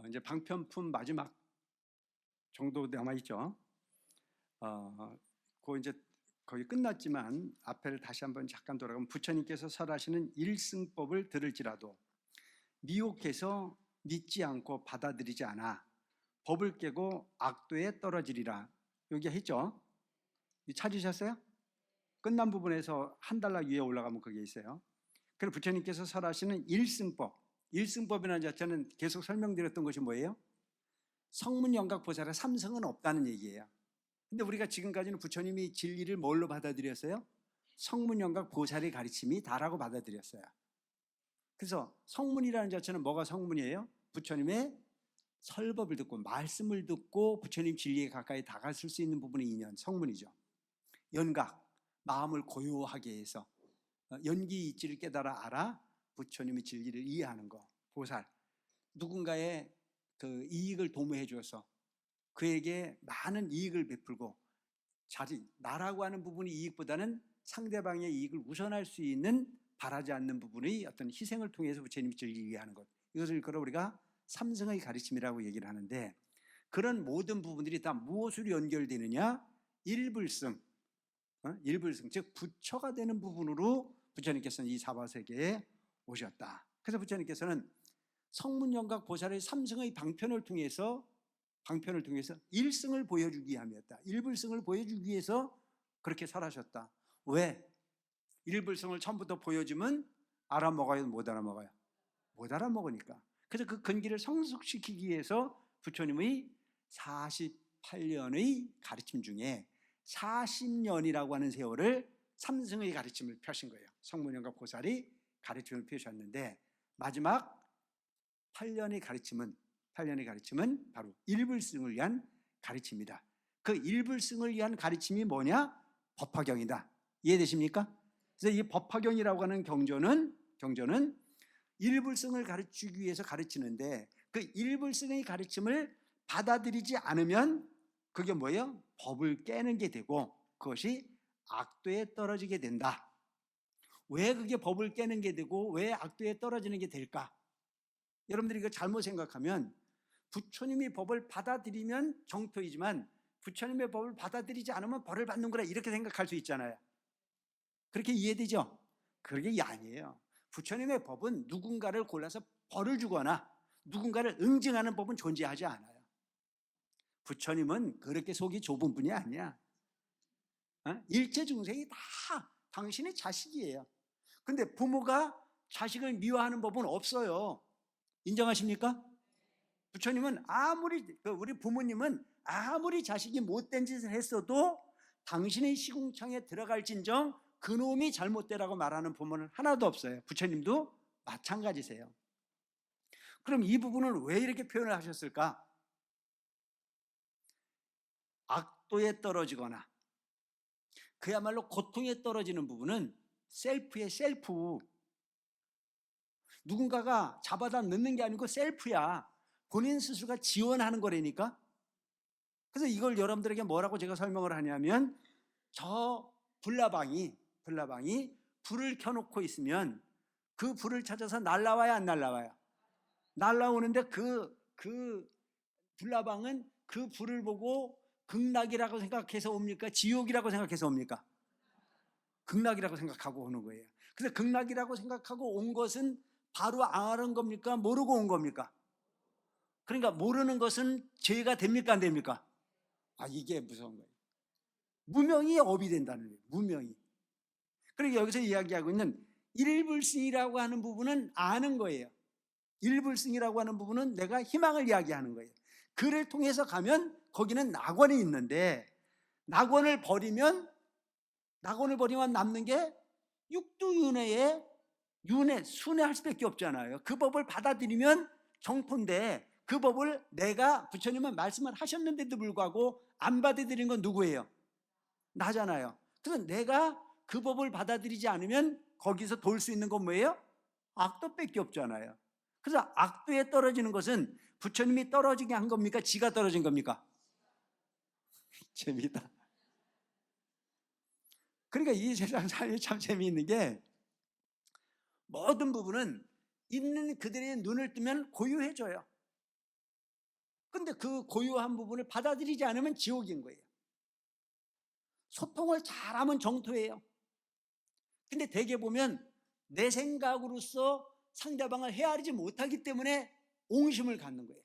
이제 방편품 마지막 정도 남아있죠. 그 이제 거의 끝났지만 앞에를 다시 한번 잠깐 돌아가면 부처님께서 설하시는 일승법을 들을지라도 미혹해서 믿지 않고 받아들이지 않아 법을 깨고 악도에 떨어지리라. 여기 했죠. 찾으셨어요? 끝난 부분에서 한 달러 위에 올라가면 그게 있어요. 그리고 부처님께서 설하시는 일승법, 일승법이라는 자체는 계속 설명드렸던 것이 뭐예요? 성문영각 보살의 삼성은 없다는 얘기예요. 근데 우리가 지금까지는 부처님이 진리를 뭘로 받아들였어요? 성문영각 보살의 가르침이 다라고 받아들였어요. 그래서 성문이라는 자체는 뭐가 성문이에요? 부처님의 설법을 듣고 말씀을 듣고 부처님 진리에 가까이 다가설 수 있는 부분이 인연, 성문이죠. 연각, 마음을 고요하게 해서 연기 이치를 깨달아 알아 부처님의 진리를 이해하는 거. 보살, 누군가의 그 이익을 도모해 줘서 그에게 많은 이익을 베풀고 나라고 하는 부분이 이익보다는 상대방의 이익을 우선할 수 있는 바라지 않는 부분의 어떤 희생을 통해서 부처님이 진리를 이해하는 것, 이것을 우리가 삼성의 가르침이라고 얘기를 하는데, 그런 모든 부분들이 다 무엇으로 연결되느냐? 일불승, 일불승, 즉 부처가 되는 부분으로 부처님께서는 이 사바세계에 오셨다. 그래서 부처님께서는 성문영각 보살의 삼승의 방편을 통해서 일승을 보여주기 위함이었다. 일불승을 보여주기 위해서 그렇게 설하셨다. 왜? 일불승을 처음부터 보여주면 알아먹어요, 못 알아먹어요? 못 알아먹으니까. 그래서 그 근기를 성숙시키기 위해서 부처님의 48년의 가르침 중에 40년이라고 하는 세월을 삼승의 가르침을 펴신 거예요. 성문영각 보살이 가르침을 펴셨는데, 마지막 8년의 가르침은 바로 일불승을 위한 가르침이다. 그 일불승을 위한 가르침이 뭐냐? 법화경이다. 이해되십니까? 그래서 이 법화경이라고 하는 경전은 일불승을 가르치기 위해서 가르치는데, 그 일불승의 가르침을 받아들이지 않으면 그게 뭐예요? 법을 깨는 게 되고 그것이 악도에 떨어지게 된다. 왜 그게 법을 깨는 게 되고 왜 악도에 떨어지는 게 될까? 여러분들이 이거 잘못 생각하면 부처님이 법을 받아들이면 정토이지만 부처님의 법을 받아들이지 않으면 벌을 받는 거라, 이렇게 생각할 수 있잖아요. 그렇게 이해되죠? 그게 아니에요. 부처님의 법은 누군가를 골라서 벌을 주거나 누군가를 응징하는 법은 존재하지 않아요. 부처님은 그렇게 속이 좁은 분이 아니야. 일체 중생이 다 당신의 자식이에요. 근데 부모가 자식을 미워하는 법은 없어요. 인정하십니까? 부처님은 우리 부모님은 아무리 자식이 못된 짓을 했어도 당신의 시궁창에 들어갈진정 그놈이 잘못되라고 말하는 부모는 하나도 없어요. 부처님도 마찬가지세요. 그럼 이 부분을 왜 이렇게 표현을 하셨을까? 악도에 떨어지거나 그야말로 고통에 떨어지는 부분은 셀프의 셀프, 누군가가 잡아다 넣는 게 아니고 셀프야. 본인 스스로가 지원하는 거라니까. 그래서 이걸 여러분들에게 뭐라고 제가 설명을 하냐면, 저 불나방이 불을 켜놓고 있으면 그 불을 찾아서 날라와야 안 날라와요? 날라오는데 그 불나방은 그 불을 보고 극락이라고 생각해서 옵니까? 지옥이라고 생각해서 옵니까? 극락이라고 생각하고 오는 거예요. 그래서 극락이라고 생각하고 온 것은 바로 아는 겁니까? 모르고 온 겁니까? 그러니까 모르는 것은 죄가 됩니까? 안 됩니까? 이게 무서운 거예요. 무명이 업이 된다는 거예요. 무명이. 그러니까 여기서 이야기하고 있는 일불승이라고 하는 부분은 아는 거예요. 일불승이라고 하는 부분은 내가 희망을 이야기하는 거예요. 그를 통해서 가면 거기는 낙원이 있는데, 낙원을 버리면 남는 게 육두윤회의 순회할 수밖에 없잖아요. 그 법을 받아들이면 정토인데, 그 법을 부처님은 말씀을 하셨는데도 불구하고 안 받아들인 건 누구예요? 나잖아요. 그래서 내가 그 법을 받아들이지 않으면 거기서 돌 수 있는 건 뭐예요? 악도밖에 없잖아요. 그래서 악도에 떨어지는 것은 부처님이 떨어지게 한 겁니까? 지가 떨어진 겁니까? 재미있다. 그러니까 이 세상 삶이 참 재미있는 게, 모든 부분은 있는 그들의 눈을 뜨면 고요해져요. 근데 그 고유한 부분을 받아들이지 않으면 지옥인 거예요. 소통을 잘하면 정토예요. 근데 대개 보면 내 생각으로서 상대방을 헤아리지 못하기 때문에 옹심을 갖는 거예요.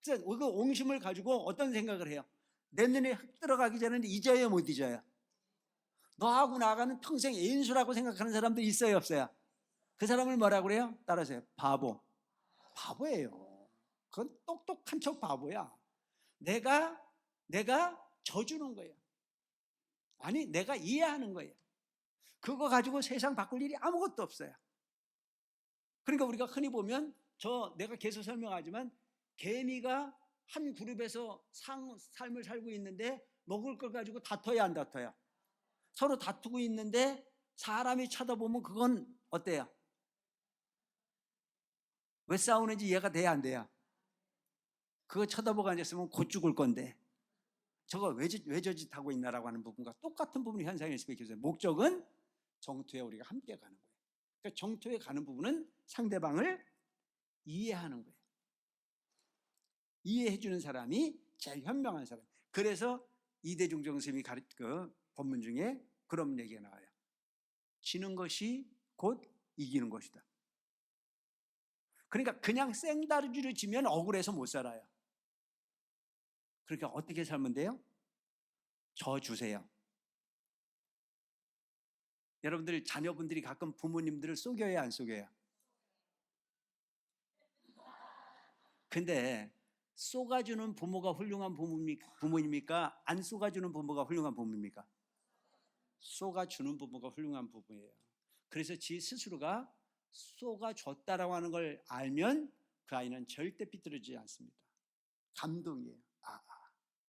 그래서 그 옹심을 가지고 어떤 생각을 해요? 내 눈에 흙 들어가기 전에 잊어요, 못 잊어요? 너하고 나가는 평생 애인수라고 생각하는 사람들 있어요, 없어요? 그 사람을 뭐라고 그래요? 따라하세요. 바보. 바보예요. 그건 똑똑한 척 바보야. 내가 져주는 거예요. 아니, 내가 이해하는 거예요. 그거 가지고 세상 바꿀 일이 아무것도 없어요. 그러니까 우리가 흔히 보면 내가 계속 설명하지만 개미가 한 그룹에서 삶을 살고 있는데 먹을 걸 가지고 다퉈야 안 다퉈요? 서로 다투고 있는데 사람이 쳐다보면 그건 어때요? 왜 싸우는지 이해가 돼야 안 돼요? 그거 쳐다보고 앉았으면 곧 죽을 건데 저거 왜 저 짓 하고 있나라고 하는 부분과 똑같은 부분이 현상일 수밖에 없어요. 목적은 정토에 우리가 함께 가는 거예요. 그러니까 정토에 가는 부분은 상대방을 이해하는 거예요. 이해해 주는 사람이 제일 현명한 사람. 그래서 이대중정 선생님이 그 본문 중에 그런 얘기가 나와요. 지는 것이 곧 이기는 것이다. 그러니까 그냥 생다리를 지면 억울해서 못 살아요. 그러니까 어떻게 살면 돼요? 저 주세요. 여러분들 자녀분들이 가끔 부모님들을 속여야 안 속여요? 근데 쏘가주는 부모가 훌륭한 부모입니까? 안 쏘가주는 부모가 훌륭한 부모입니까? 쏘가주는 부모가 훌륭한 부모예요. 그래서 지 스스로가 쏘가줬다라고 하는 걸 알면 그 아이는 절대 삐뚤어지지 않습니다. 감동이에요.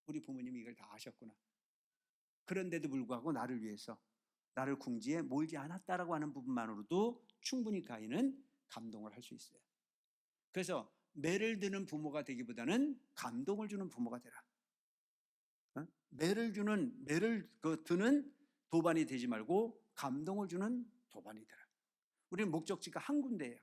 우리 부모님이 이걸 다 아셨구나. 그런데도 불구하고 나를 위해서 나를 궁지에 몰지 않았다라고 하는 부분만으로도 충분히 그 아이는 감동을 할 수 있어요. 그래서 매를 드는 부모가 되기보다는 감동을 주는 부모가 되라. 매를 드는 도반이 되지 말고 감동을 주는 도반이 되라. 우리는 목적지가 한 군데예요.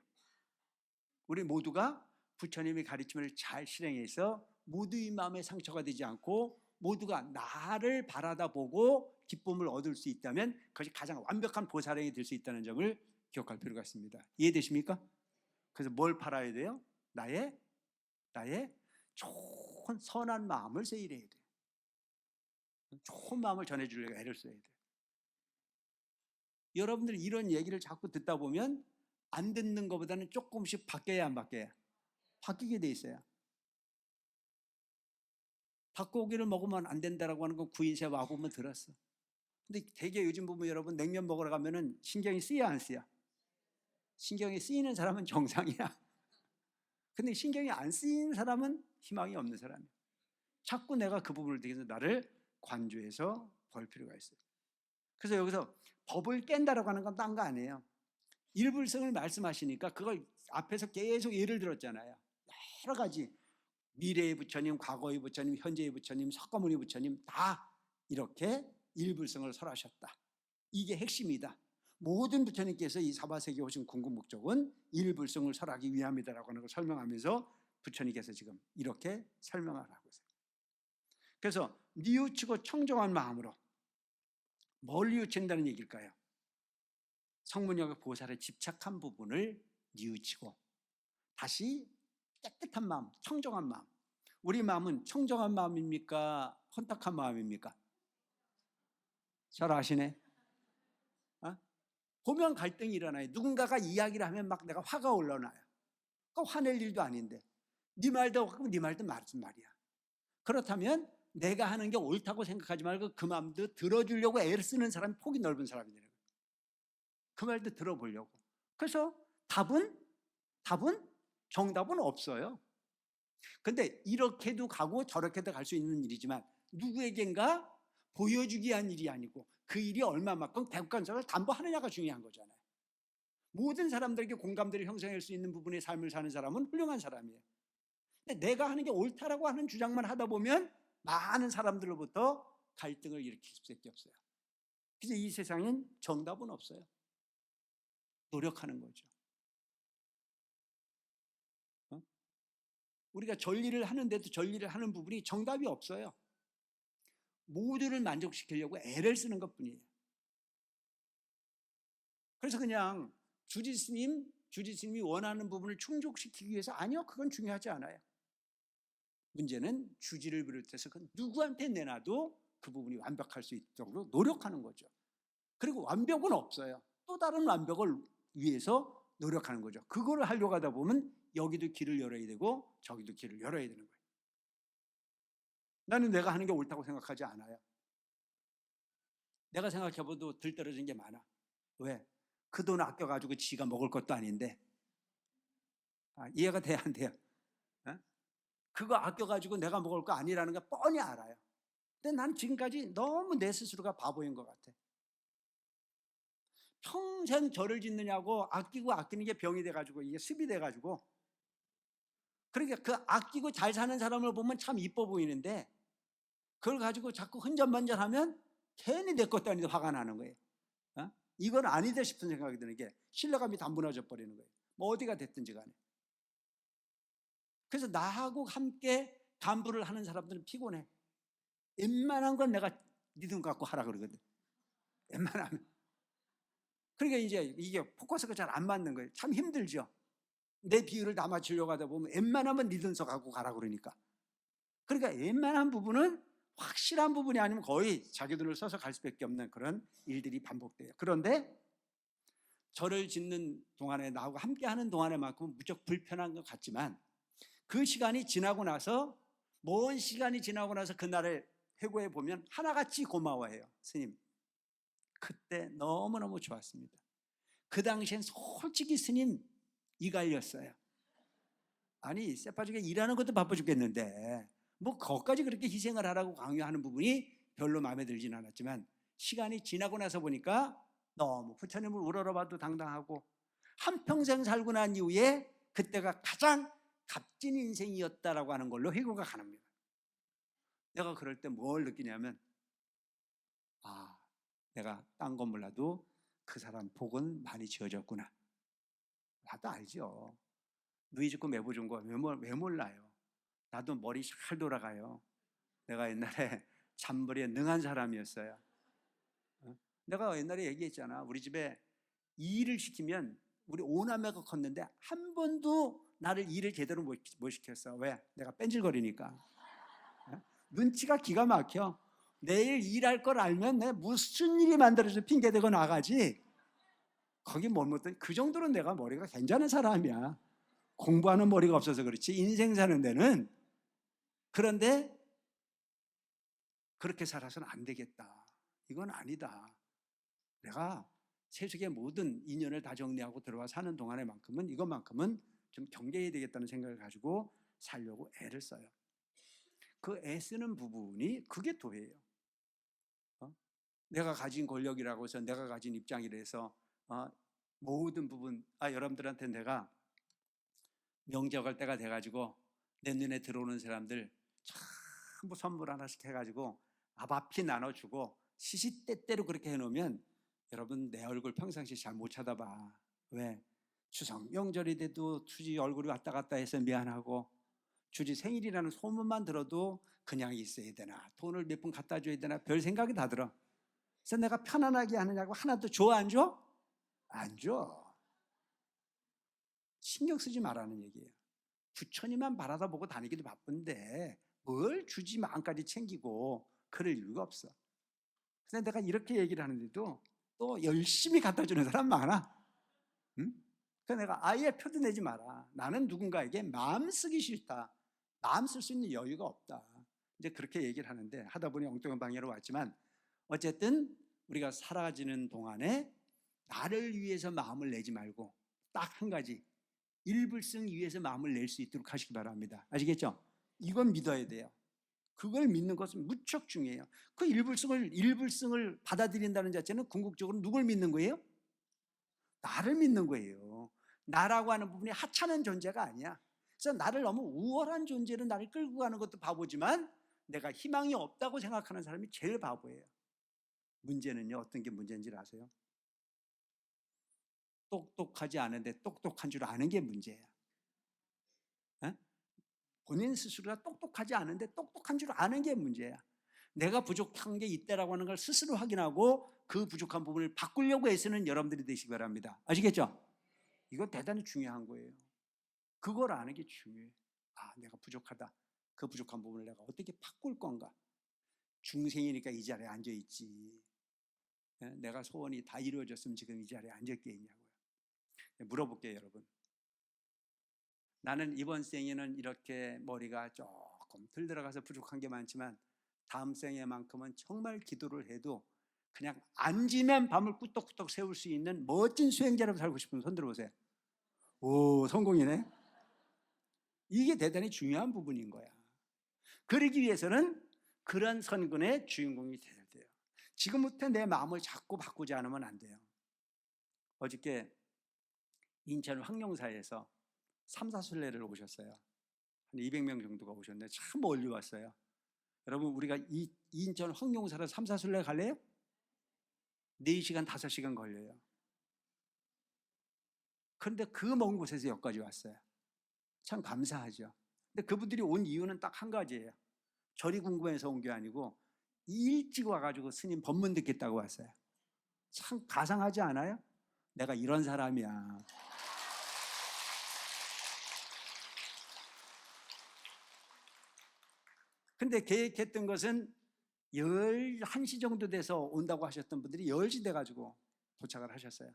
우리 모두가 부처님의 가르침을 잘 실행해서 모두의 마음에 상처가 되지 않고 모두가 나를 바라다 보고 기쁨을 얻을 수 있다면 그것이 가장 완벽한 보살행이 될 수 있다는 점을 기억할 필요가 있습니다. 이해되십니까? 그래서 뭘 팔아야 돼요? 나의 좋은 선한 마음을 세일해야 돼요. 좋은 마음을 전해주려고 애를 써야 돼요. 여러분들 이런 얘기를 자꾸 듣다 보면 안 듣는 것보다는 조금씩 바뀌어야 안 바뀌어요? 바뀌게 돼 있어요. 닭고기를 먹으면 안 된다라고 하는 건 구인세 와보면 들었어. 근데 되게 요즘 보면 여러분 냉면 먹으러 가면은 신경이 쓰여 안 쓰여? 신경이 쓰이는 사람은 정상이야. 근데 신경이 안 쓰이는 사람은 희망이 없는 사람이야. 자꾸 내가 그 부분을 대해서 나를 관조해서 볼 필요가 있어요. 그래서 여기서 법을 깬다라고 하는 건 딴 거 아니에요. 일불성을 말씀하시니까 그걸 앞에서 계속 예를 들었잖아요. 여러 가지 미래의 부처님, 과거의 부처님, 현재의 부처님, 석가모니 부처님 다 이렇게 일불성을 설하셨다. 이게 핵심이다. 모든 부처님께서 이 사바세계에 오신 궁극 목적은 일불성을 설하기 위함이다라고 하는 걸 설명하면서 부처님께서 지금 이렇게 설명을 하고 있어요. 그래서 뉘우치고 청정한 마음으로 뭘 뉘우친다는 얘기일까요? 성문역의 보살의 집착한 부분을 뉘우치고 다시 깨끗한 마음, 청정한 마음. 우리 마음은 청정한 마음입니까? 혼탁한 마음입니까? 잘 아시네. 보면 갈등이 일어나요. 누군가가 이야기를 하면 막 내가 화가 올라나요. 그 화낼 일도 아닌데 네 말도 없고 네 말도 무슨 말이야. 그렇다면 내가 하는 게 옳다고 생각하지 말고 그 마음도 들어주려고 애를 쓰는 사람이 폭이 넓은 사람이 되는 거예요. 그 말도 들어보려고. 그래서 정답은 없어요. 근데 이렇게도 가고 저렇게도 갈 수 있는 일이지만 누구에겐가 보여주기 위한 일이 아니고 그 일이 얼마만큼 객관성을 담보하느냐가 중요한 거잖아요. 모든 사람들에게 공감대를 형성할 수 있는 부분의 삶을 사는 사람은 훌륭한 사람이에요. 근데 내가 하는 게 옳다라고 하는 주장만 하다 보면 많은 사람들로부터 갈등을 일으킬 수밖에 없어요. 그래서 이 세상엔 정답은 없어요. 노력하는 거죠. 우리가 전리를 하는데도 전리를 하는 부분이 정답이 없어요. 모두를 만족시키려고 애를 쓰는 것뿐이에요. 그래서 그냥 주지스님이 원하는 부분을 충족시키기 위해서 아니요, 그건 중요하지 않아요. 문제는 주지를 비롯해서 그 누구한테 내놔도 그 부분이 완벽할 수 있도록 노력하는 거죠. 그리고 완벽은 없어요. 또 다른 완벽을 위해서 노력하는 거죠. 그거를 하려고 하다 보면 여기도 길을 열어야 되고 저기도 길을 열어야 되는 거예요. 나는 내가 하는 게 옳다고 생각하지 않아요. 내가 생각해봐도 들떨어진 게 많아. 왜? 그 돈 아껴가지고 지가 먹을 것도 아닌데. 이해가 돼야 안 돼요? 어? 그거 아껴가지고 내가 먹을 거 아니라는 거 뻔히 알아요. 근데 난 지금까지 너무 내 스스로가 바보인 것 같아. 평생 절을 짓느냐고 아끼고 아끼는 게 병이 돼가지고 이게 습이 돼가지고, 그러니까 그 아끼고 잘 사는 사람을 보면 참 이뻐 보이는데 그걸 가지고 자꾸 흔전만전하면 괜히 내 것도 아닌데 화가 나는 거예요. 이건 아니다 싶은 생각이 드는 게 신뢰감이 다 무너져 버리는 거예요. 뭐 어디가 됐든지 간에. 그래서 나하고 함께 간부를 하는 사람들은 피곤해. 웬만한 건 내가 네 돈 갖고 하라 그러거든. 웬만하면. 그러니까 이제 이게 포커스가 잘 안 맞는 거예요. 참 힘들죠. 내 비율을 다 맞추려고 하다 보면 웬만하면 네 돈 써 갖고 가라 그러니까. 그러니까 웬만한 부분은 확실한 부분이 아니면 거의 자기 돈을 써서 갈 수밖에 없는 그런 일들이 반복돼요. 그런데 절을 짓는 동안에 나하고 함께하는 동안에만큼은 무척 불편한 것 같지만 그 시간이 지나고 나서 먼 시간이 지나고 나서 그날을 회고해 보면 하나같이 고마워해요. 스님, 그때 너무너무 좋았습니다. 그 당시엔 솔직히 스님 이갈렸어요. 아니 쇠빠지게 일하는 것도 바빠 죽겠는데 뭐 거기까지 그렇게 희생을 하라고 강요하는 부분이 별로 마음에 들진 않았지만 시간이 지나고 나서 보니까 너무 부처님을 우러러봐도 당당하고 한평생 살고 난 이후에 그때가 가장 값진 인생이었다라고 하는 걸로 회고가 가능합니다. 내가 그럴 때 뭘 느끼냐면 내가 딴 건 몰라도 그 사람 복은 많이 지어졌구나. 나도 알죠. 누이 죽고 매부 준 거 왜 몰라요. 나도 머리 잘 돌아가요. 내가 옛날에 잔머리에 능한 사람이었어요. 내가 옛날에 얘기했잖아. 우리 집에 일을 시키면 우리 오남매가 컸는데 한 번도 나를 일을 제대로 못 시켰어. 왜? 내가 뺀질거리니까. 눈치가 기가 막혀. 내일 일할 걸 알면 내가 무슨 일이 만들어져 핑계대고 나가지. 거기 못했더니 그 정도로 내가 머리가 괜찮은 사람이야. 공부하는 머리가 없어서 그렇지 인생 사는 데는. 그런데 그렇게 살아서는 안 되겠다. 이건 아니다. 내가 세속의 모든 인연을 다 정리하고 들어와 사는 동안에만큼은 이것만큼은 좀 경계해야 되겠다는 생각을 가지고 살려고 애를 써요. 그 애쓰는 부분이 그게 도예요. 내가 가진 권력이라고 해서 내가 가진 입장이라서 모든 부분 여러분들한테 내가 명절할 때가 돼가지고 내 눈에 들어오는 사람들 전부 선물 하나씩 해가지고 아바피 나눠주고 시시때때로 그렇게 해놓으면 여러분 내 얼굴 평상시에 잘 못 쳐다봐. 왜? 추석 명절이 돼도 주지 얼굴이 왔다 갔다 해서 미안하고 주지 생일이라는 소문만 들어도 그냥 있어야 되나 돈을 몇 푼 갖다 줘야 되나 별 생각이 다 들어. 그래서 내가 편안하게 하느냐고 하나도 줘 안 줘? 안 줘. 신경 쓰지 말라는 얘기예요. 부처님만 바라다 보고 다니기도 바쁜데 뭘 주지 마음까지 챙기고 그럴 이유가 없어. 그래서 내가 이렇게 얘기를 하는데도 또 열심히 갖다 주는 사람 많아. 응? 그래서 내가 아예 표도 내지 마라. 나는 누군가에게 마음 쓰기 싫다. 마음 쓸 수 있는 여유가 없다. 이제 그렇게 얘기를 하는데 하다 보니 엉뚱한 방향으로 왔지만 어쨌든 우리가 살아가지는 동안에 나를 위해서 마음을 내지 말고 딱 한 가지 일불승 위해서 마음을 낼 수 있도록 하시기 바랍니다. 아시겠죠? 이건 믿어야 돼요. 그걸 믿는 것은 무척 중요해요. 그 일불승을 받아들인다는 자체는 궁극적으로 누굴 믿는 거예요? 나를 믿는 거예요. 나라고 하는 부분이 하찮은 존재가 아니야. 그래서 나를 너무 우월한 존재로 나를 끌고 가는 것도 바보지만 내가 희망이 없다고 생각하는 사람이 제일 바보예요. 문제는요, 어떤 게 문제인지 아세요? 똑똑하지 않은데 똑똑한 줄 아는 게 문제예요. 본인 스스로가 똑똑하지 않은데 똑똑한 줄 아는 게 문제야. 내가 부족한 게 있다라고 하는 걸 스스로 확인하고 그 부족한 부분을 바꾸려고 애쓰는 여러분들이 되시기 바랍니다. 아시겠죠? 이거 대단히 중요한 거예요. 그걸 아는 게 중요해요. 아, 내가 부족하다. 그 부족한 부분을 내가 어떻게 바꿀 건가? 중생이니까 이 자리에 앉아있지. 내가 소원이 다 이루어졌으면 지금 이 자리에 앉았겠냐고요. 물어볼게요, 여러분. 나는 이번 생에는 이렇게 머리가 조금 들 들어가서 부족한 게 많지만 다음 생에만큼은 정말 기도를 해도 그냥 앉으면 밤을 꾸덕꾸덕 세울 수 있는 멋진 수행자로 살고 싶으면 손 들어보세요. 오, 성공이네. 이게 대단히 중요한 부분인 거야. 그러기 위해서는 그런 선근의 주인공이 돼야 돼요. 지금부터 내 마음을 자꾸 바꾸지 않으면 안 돼요. 어저께 인천 황룡사에서 삼사순례를 오셨어요. 한 200명 정도가 오셨는데 참 멀리 왔어요. 여러분, 우리가 이 인천 황룡사로 삼사순례 갈래요? 4시간, 5시간 걸려요. 그런데 그 먼 곳에서 여기까지 왔어요. 참 감사하죠. 근데 그분들이 온 이유는 딱 한 가지예요. 절이 궁금해서 온 게 아니고 일찍 와가지고 스님 법문 듣겠다고 왔어요. 참 가상하지 않아요? 내가 이런 사람이야. 근데 계획했던 것은 11시 정도 돼서 온다고 하셨던 분들이 10시 돼가지고 도착을 하셨어요.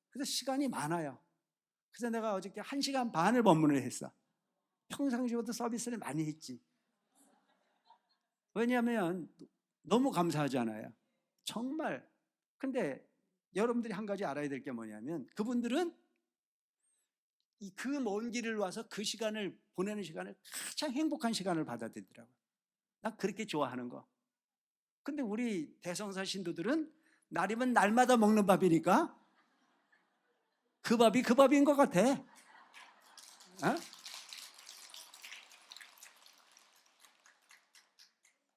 그래서 시간이 많아요. 그래서 내가 어저께 1시간 반을 법문을 했어. 평상시보다 서비스를 많이 했지. 왜냐하면 너무 감사하잖아요. 정말. 근데 여러분들이 한 가지 알아야 될 게 뭐냐면 그분들은 그 먼 길을 와서 그 시간을 보내는 시간을 가장 행복한 시간을 받아들이더라고요. 나 그렇게 좋아하는 거. 근데 우리 대성사 신도들은 날이면 날마다 먹는 밥이니까 그 밥이 그 밥인 것 같아. 어?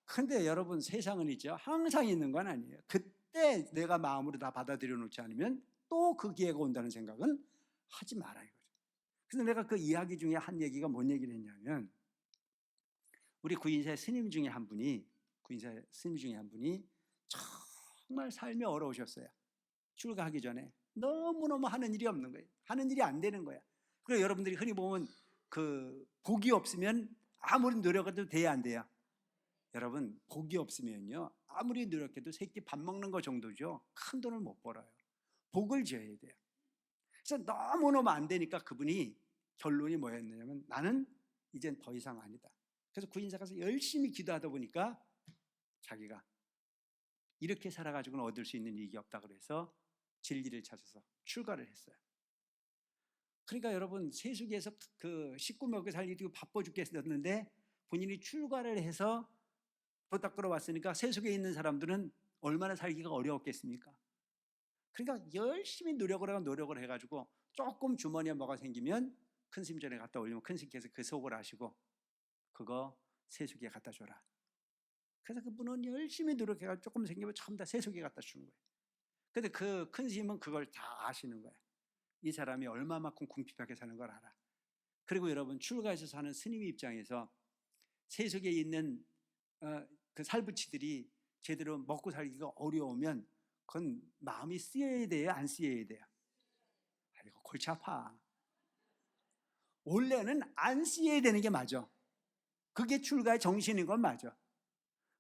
근데 여러분, 세상은 있죠. 항상 있는 건 아니에요. 그때 내가 마음으로 다 받아들여 놓지 않으면 또 그 기회가 온다는 생각은 하지 말아요. 그래서 내가 그 이야기 중에 한 얘기가 뭔 얘기를 했냐면 우리 구인사 스님 중에 한 분이 정말 삶이 어려우셨어요. 출가하기 전에 너무너무 하는 일이 없는 거예요. 하는 일이 안 되는 거야. 그리고 여러분들이 흔히 보면 그 복이 없으면 아무리 노력해도 돼야 안 돼요. 여러분, 복이 없으면요 아무리 노력해도 새끼 밥 먹는 거 정도죠. 큰 돈을 못 벌어요. 복을 지어야 돼요. 그래서 너무너무 안 되니까 그분이 결론이 뭐였냐면 나는 이젠 더 이상 아니다. 그래서 구인사 가서 열심히 기도하다 보니까 자기가 이렇게 살아가지고는 얻을 수 있는 이익이 없다 그래서 진리를 찾아서 출가를 했어요. 그러니까 여러분, 세속에서 그 식구 먹여 살리고 바빠 죽겠었는데 본인이 출가를 해서 도닥 끌어왔으니까 세속에 있는 사람들은 얼마나 살기가 어려웠겠습니까? 그러니까 열심히 노력을 해가지고 조금 주머니에 뭐가 생기면 큰 스님전에 갖다 올리면 큰 스님께서 그 속을 아시고 그거 세속에 갖다 줘라. 그래서 그분은 열심히 노력해가지고 조금 생기면 전부 다 세속에 갖다 주는 거예요. 근데 그 큰 스님은 그걸 다 아시는 거예요. 이 사람이 얼마만큼 궁핍하게 사는 걸 알아. 그리고 여러분, 출가해서 사는 스님 입장에서 세속에 있는 그 살부치들이 제대로 먹고 살기가 어려우면 그건 마음이 쓰여야 돼요, 안 쓰여야 돼요? 아이고, 골치 아파. 원래는 안 쓰여야 되는 게 맞아. 그게 출가의 정신인 건 맞아.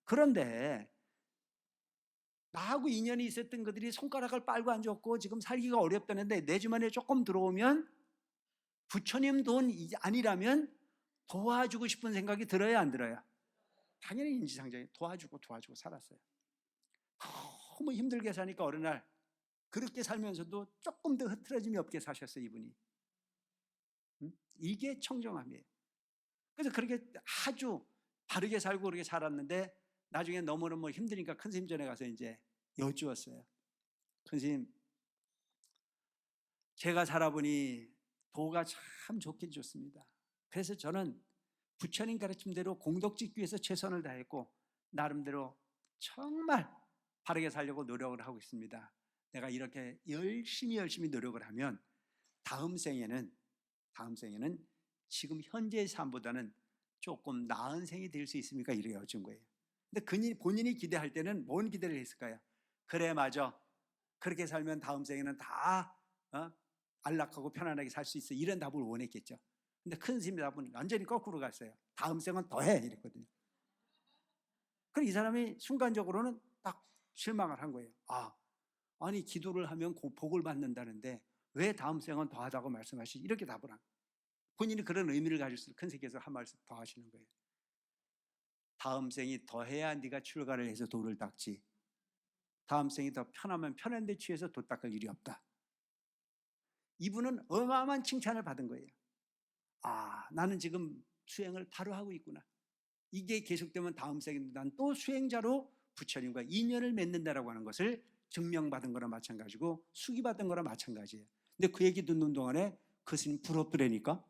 그런데 나하고 인연이 있었던 그들이 손가락을 빨고 앉았고 지금 살기가 어렵다는데 내 주머니에 조금 들어오면 부처님 돈 아니라면 도와주고 싶은 생각이 들어야 안 들어요? 당연히 인지상정에 도와주고 살았어요. 너무 힘들게 사니까 어느 날 그렇게 살면서도 조금 더 흐트러짐이 없게 사셨어요, 이분이. 이게 청정함이에요. 그래서 그렇게 아주 바르게 살고 그렇게 살았는데 나중에 너무너무 힘드니까 큰 스님 전에 가서 이제 여쭈었어요. 큰 스님, 제가 살아보니 도가 참 좋긴 좋습니다. 그래서 저는 부처님 가르침대로 공덕 짓기 위해서 최선을 다했고 나름대로 정말 바르게 살려고 노력을 하고 있습니다. 내가 이렇게 열심히 노력을 하면 다음 생에는 지금 현재의 삶보다는 조금 나은 생이 될 수 있습니까? 이렇게 여쭌 거예요. 근데 본인이 기대할 때는 뭔 기대를 했을까요? 그래, 맞아. 그렇게 살면 다음 생에는 다 안락하고 편안하게 살 수 있어. 이런 답을 원했겠죠. 근데 큰 스님의 답은 완전히 거꾸로 갔어요. 다음 생은 더 해. 이랬거든요. 그럼 이 사람이 순간적으로는 딱 실망을 한 거예요. 아니 기도를 하면 복을 받는다는데 왜 다음 생은 더 하다고 말씀하시지? 이렇게 답을 한 거예요. 본인이 그런 의미를 가질수록 큰 세계에서 한 말씀 더 하시는 거예요. 다음 생이 더 해야 네가 출가를 해서 도를 닦지. 다음 생이 더 편하면 편한 데 취해서 도 닦을 일이 없다. 이분은 어마어마한 칭찬을 받은 거예요. 나는 지금 수행을 바로 하고 있구나. 이게 계속되면 다음 생에 난 또 수행자로 부처님과 인연을 맺는다라고 하는 것을 증명받은 거나 마찬가지고 수기받은 거나 마찬가지예요. 근데 그 얘기 듣는 동안에 그 스님 부럽더라니까.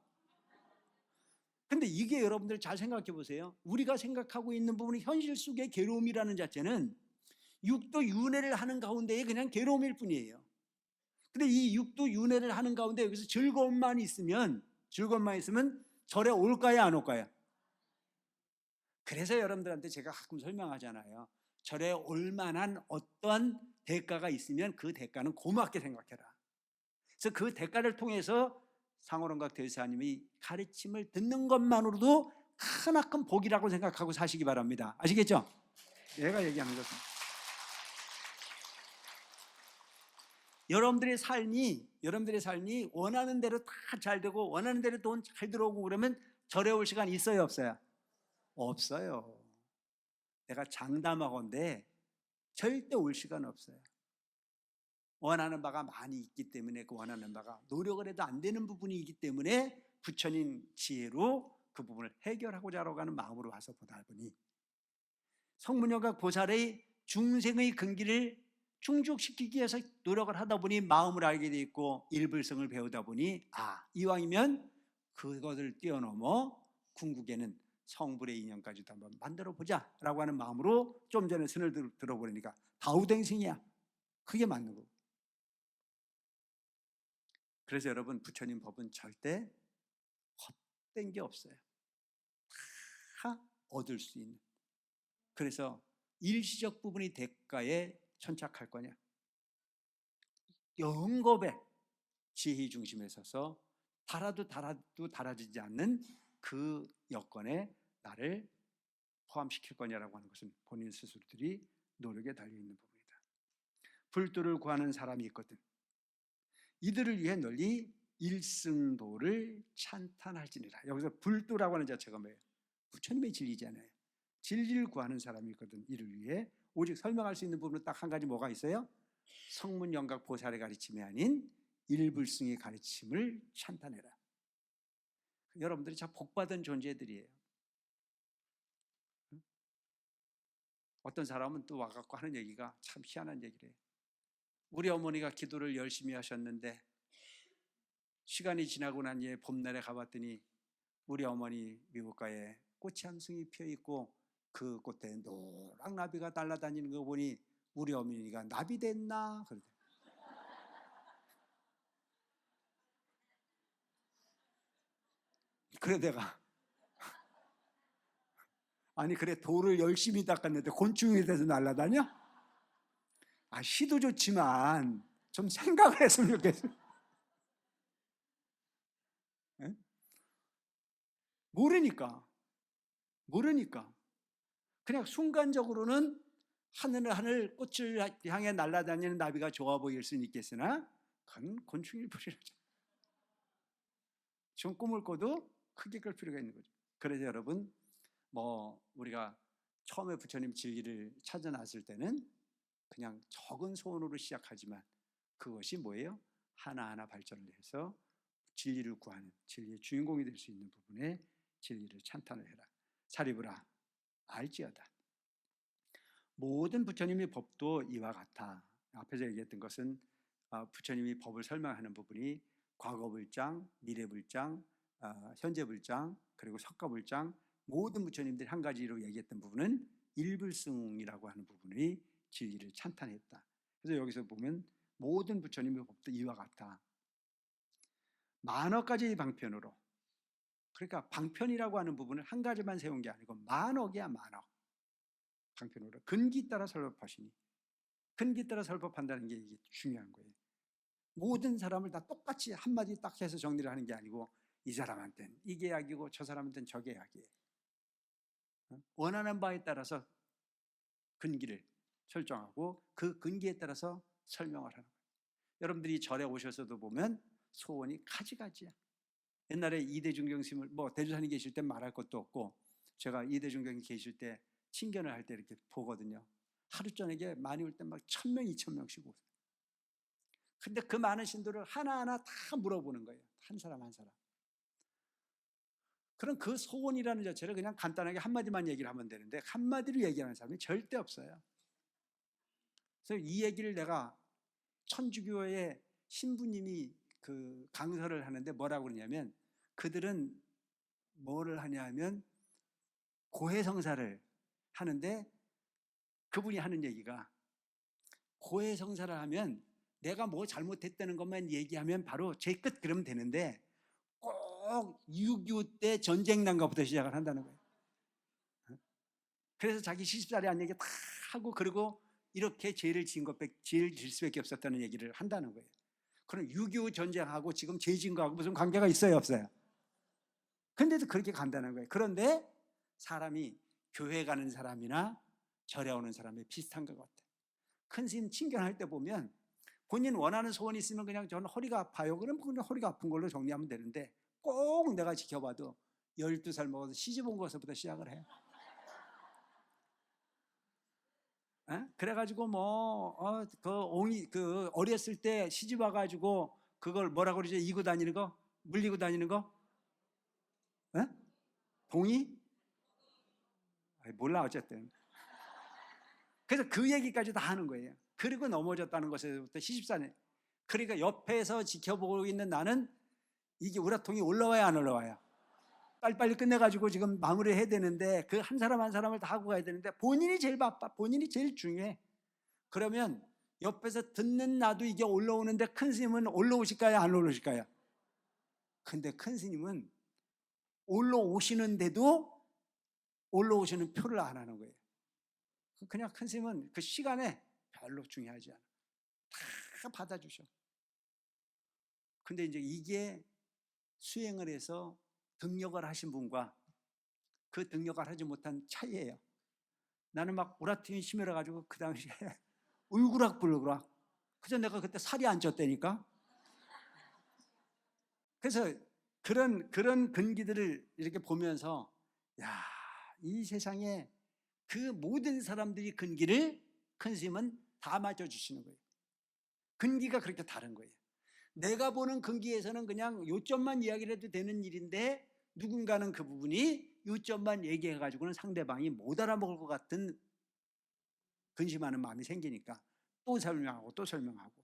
근데 이게 여러분들 잘 생각해 보세요. 우리가 생각하고 있는 부분은 현실 속의 괴로움이라는 자체는 육도 윤회를 하는 가운데에 그냥 괴로움일 뿐이에요. 근데 이 육도 윤회를 하는 가운데 여기서 즐거움만 있으면 절에 올까요, 안 올까요? 그래서 여러분들한테 제가 가끔 설명하잖아요. 절에 올 만한 어떤 대가가 있으면 그 대가는 고맙게 생각해라. 그래서 그 대가를 통해서 상호론각 대사님이 가르침을 듣는 것만으로도 크나큰 복이라고 생각하고 사시기 바랍니다. 아시겠죠? 얘가 얘기하는 것은 여러분들의 삶이 원하는 대로 다 잘 되고 원하는 대로 돈 잘 들어오고 그러면 절에 올 시간 있어요, 없어요? 없어요. 내가 장담하건대 절대 올 시간 없어요. 원하는 바가 많이 있기 때문에 그 원하는 바가 노력을 해도 안 되는 부분이 있기 때문에 부처님 지혜로 그 부분을 해결하고자 하는 마음으로 와서 보다 보니 성문여각 보살의 중생의 근기를 충족시키기 위해서 노력을 하다 보니 마음을 알게 돼 있고 일불성을 배우다 보니 이왕이면 그것을 뛰어넘어 궁극에는 성불의 인연까지도 한번 만들어 보자 라고 하는 마음으로 좀 전에 선을 들어보니까 다우댕승이야. 그게 맞는 거고. 그래서 여러분 부처님 법은 절대 헛된 게 없어요. 다 얻을 수 있는. 그래서 일시적 부분이 대가에 천착할 거냐? 영겁의 지혜 중심에 서서 달아도 달아지지 않는 그 여건에 나를 포함시킬 거냐라고 하는 것은 본인 스스로들이 노력에 달려있는 부분이다. 불도를 구하는 사람이 있거든. 이들을 위해 널리 일승도를 찬탄할지니라. 여기서 불도라고 하는 자체가 뭐예요? 부처님의 진리잖아요. 진리를 구하는 사람이 있거든. 이를 위해 오직 설명할 수 있는 부분은 딱 한 가지 뭐가 있어요? 성문영각 보살의 가르침이 아닌 일불승의 가르침을 찬탄해라. 여러분들이 참 복받은 존재들이에요. 어떤 사람은 또 와갖고 하는 얘기가 참 희한한 얘기를 해요. 우리 어머니가 기도를 열심히 하셨는데 시간이 지나고 난 뒤에 봄날에 가봤더니 우리 어머니 미국가에 꽃이 한 송이 피어있고 그 꽃에 노랑 나비가 날아다니는 거 보니 우리 어머니가 나비 됐나? 그러대. 그래 내가 아니 그래 돌을 열심히 닦았는데 곤충이 돼서 날아다녀? 시도 좋지만 좀 생각을 했으면 좋겠어. 네? 모르니까 그냥 순간적으로는 하늘 꽃을 향해 날아다니는 나비가 좋아 보일 수는 있겠으나 그건 곤충일 뿐이라죠. 좀 꿈을 꿔도 크게 끌 필요가 있는 거죠. 그래서 여러분 우리가 처음에 부처님 진리를 찾아 나섰을 때는 그냥 적은 소원으로 시작하지만 그것이 뭐예요? 하나하나 발전을 해서 진리를 구하는 진리의 주인공이 될 수 있는 부분에 진리를 찬탄을 해라. 사리부라 알지어다. 모든 부처님의 법도 이와 같아. 앞에서 얘기했던 것은 부처님이 법을 설명하는 부분이 과거불장, 미래불장, 현재불장, 그리고 석가불장 모든 부처님들이 한 가지로 얘기했던 부분은 일불승이라고 하는 부분이 진리를 찬탄했다. 그래서 여기서 보면 모든 부처님의 법도 이와 같아. 만억 가지의 방편으로 그러니까 방편이라고 하는 부분을 한 가지만 세운 게 아니고 만억이야, 만억. 방편으로 근기 따라 설법하시니, 근기 따라 설법한다는 게 이게 중요한 거예요. 모든 사람을 다 똑같이 한마디 딱 해서 정리를 하는 게 아니고 이 사람한테는 이게 약이고 저 사람한테는 저게 약이에요. 원하는 바에 따라서 근기를 설정하고 그 근기에 따라서 설명을 하는 거예요. 여러분들이 절에 오셔서도 보면 소원이 가지가지야. 옛날에 이대중경 스님을 대주사님 계실 때 말할 것도 없고, 제가 이대중경이 계실 때 친견을 할 때 이렇게 보거든요. 하루 저녁에 많이 올 때 막 1,000명, 2,000명씩 오세요. 근데 그 많은 신도를 하나하나 다 물어보는 거예요. 한 사람 한 사람. 그럼 그 소원이라는 자체를 그냥 간단하게 한마디만 얘기를 하면 되는데 한마디로 얘기하는 사람이 절대 없어요. 그래서 이 얘기를 내가 천주교의 신부님이 그 강설을 하는데 뭐라고 그러냐면, 그들은 뭐를 하냐면 고해성사를 하는데, 그분이 하는 얘기가 고해성사를 하면 내가 뭐 잘못했다는 것만 얘기하면 바로 제 끝 그러면 되는데 꼭 6.25 때 전쟁 난 것부터 시작을 한다는 거예요. 그래서 자기 시집살이 한 얘기 다 하고, 그리고 이렇게 죄를 지은 죄를 질 수밖에 없었다는 얘기를 한다는 거예요. 그럼 6.25 전쟁하고 지금 죄 지은 거하고 무슨 관계가 있어요, 없어요? 근데도 그렇게 간다는 거예요. 그런데 사람이 교회 가는 사람이나 절에 오는 사람이 비슷한 것 같아요. 큰 스님 친견할 때 보면 본인 원하는 소원이 있으면 그냥 저는 허리가 아파요. 그럼 그냥 허리가 아픈 걸로 정리하면 되는데, 꼭 내가 지켜봐도 12살 먹어서 시집 온 것부터 시작을 해요. 그래가지고 어렸을 때 시집 와가지고 그걸 뭐라고 그러죠? 이고 다니는 거? 물리고 다니는 거? 봉이? 몰라, 어쨌든. 그래서 그 얘기까지 다 하는 거예요. 그리고 넘어졌다는 것에서부터 시집사네. 그러니까 옆에서 지켜보고 있는 나는 이게 우라통이 올라와야 안 올라와요? 빨리빨리 끝내가지고 지금 마무리해야 되는데 그 한 사람 한 사람을 다 하고 가야 되는데 본인이 제일 바빠. 본인이 제일 중요해. 그러면 옆에서 듣는 나도 이게 올라오는데 큰 스님은 올라오실까요? 안 올라오실까요? 근데 큰 스님은 올라오시는데도 올라오시는 표를 안 하는 거예요. 그냥 큰 스님은 그 시간에 별로 중요하지 않아. 다 받아주셔. 근데 이제 이게 수행을 해서 등력을 하신 분과 그 등력을 하지 못한 차이예요. 나는 막 우라통이 심해가지고 그 당시에 울그락불그락. 그래서 내가 그때 살이 안 쪘다니까. 그래서 그런 근기들을 이렇게 보면서, 야, 이 세상에 그 모든 사람들이 근기를 큰 스님은 다 맞춰주시는 거예요. 근기가 그렇게 다른 거예요. 내가 보는 근기에서는 그냥 요점만 이야기를 해도 되는 일인데, 누군가는 그 부분이 요점만 얘기해가지고는 상대방이 못 알아먹을 것 같은 근심하는 마음이 생기니까 또 설명하고 또 설명하고.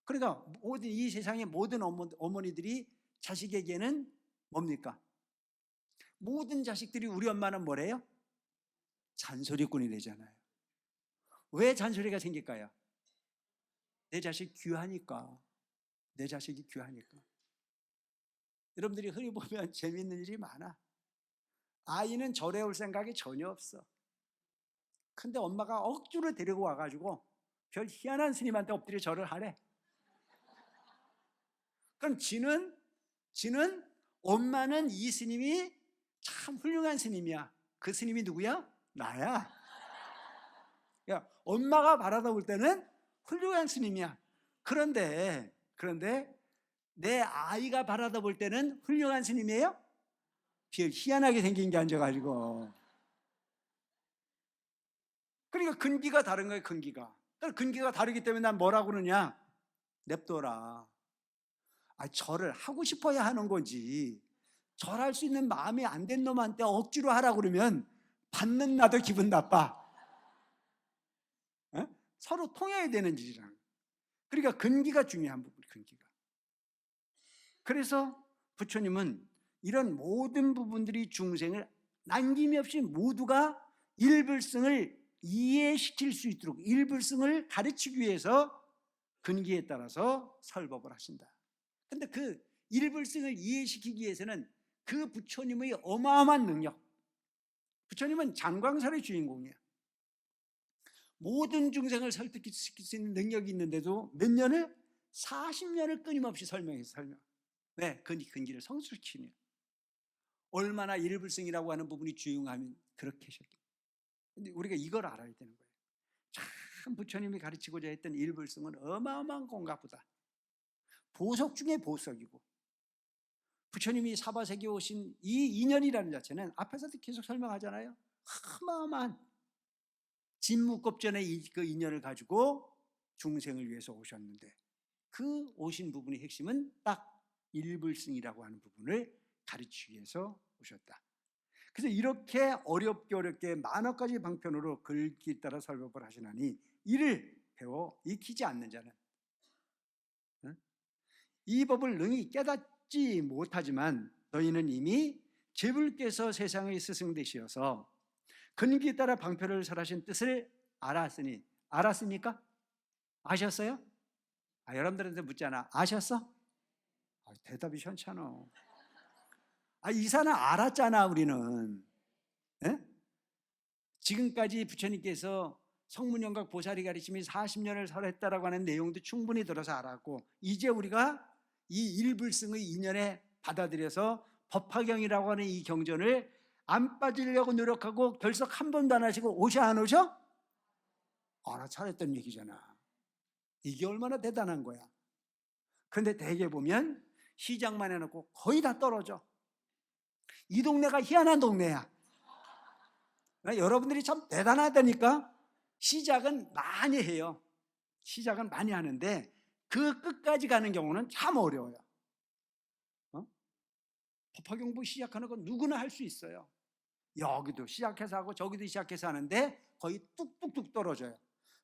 그러니까 모든 이 세상의 모든 어머니들이 자식에게는 뭡니까? 모든 자식들이 우리 엄마는 뭐래요? 잔소리꾼이 되잖아요. 왜 잔소리가 생길까요? 내 자식 귀하니까. 내 자식이 귀하니까. 여러분들이 흔히 보면 재미있는 일이 많아. 아이는 절에 올 생각이 전혀 없어. 근데 엄마가 억지로 데리고 와가지고 별 희한한 스님한테 엎드려 절을 하래. 그럼 지는 엄마는 이 스님이 참 훌륭한 스님이야. 그 스님이 누구야? 나야. 야, 엄마가 바라다 볼 때는 훌륭한 스님이야. 그런데 내 아이가 바라다 볼 때는 훌륭한 스님이에요? 희한하게 생긴 게 앉아가지고. 그러니까 근기가 다른 거예요. 근기가 다르기 때문에 난 뭐라고 그러냐? 냅둬라. 절을 하고 싶어야 하는 거지. 절할 수 있는 마음이 안 된 놈한테 억지로 하라고 그러면 받는 나도 기분 나빠. 서로 통해야 되는 일이랑. 그러니까 근기가 중요한 부분, 근기가. 그래서 부처님은 이런 모든 부분들이 중생을 남김없이 모두가 일불승을 이해시킬 수 있도록 일불승을 가르치기 위해서 근기에 따라서 설법을 하신다. 근데 그 일불승을 이해시키기 위해서는 그 부처님의 어마어마한 능력. 부처님은 장광설의 주인공이에요. 모든 중생을 설득시킬 수 있는 능력이 있는데도 몇 년을? 40년을 끊임없이 설명해서 왜? 근기를 성숙시키는. 얼마나 일불승이라고 하는 부분이 중요하면 그렇게 하셨겠어요. 근데 우리가 이걸 알아야 되는 거예요. 참 부처님이 가르치고자 했던 일불승은 어마어마한 공과보다 보석 중에 보석이고, 부처님이 사바세계에 오신 이 인연이라는 자체는 앞에서도 계속 설명하잖아요. 어마어마한 진무겁전의 그 인연을 가지고 중생을 위해서 오셨는데, 그 오신 부분의 핵심은 딱 일불승이라고 하는 부분을 가르치기 위해서 오셨다. 그래서 이렇게 어렵게 만화까지 방편으로 글귀에 따라 설법을 하시나니 이를 배워 익히지 않는 자는, 이 법을 능히 깨닫지 못하지만 너희는 이미 제불께서 세상의 스승 되시어서 근기에 따라 방편을 설하신 뜻을 알았으니. 알았습니까? 아셨어요? 여러분들한테 묻잖아. 아셨어? 대답이 현찮아. 이사는 알았잖아. 우리는. 에? 지금까지 부처님께서 성문영각 보살이 가르침이 40년을 설했다라고 하는 내용도 충분히 들어서 알았고, 이제 우리가 이 일불승의 인연에 받아들여서 법화경이라고 하는 이 경전을 안 빠지려고 노력하고 결석 한 번도 안 하시고 오셔 안 오셔? 알아차렸던 얘기잖아. 이게 얼마나 대단한 거야. 그런데 대개 보면 시작만 해놓고 거의 다 떨어져. 이 동네가 희한한 동네야. 여러분들이 참 대단하다니까. 시작은 많이 해요. 시작은 많이 하는데 그 끝까지 가는 경우는 참 어려워요. 법화경부 시작하는 건 누구나 할 수 있어요. 여기도 시작해서 하고 저기도 시작해서 하는데 거의 뚝뚝뚝 떨어져요.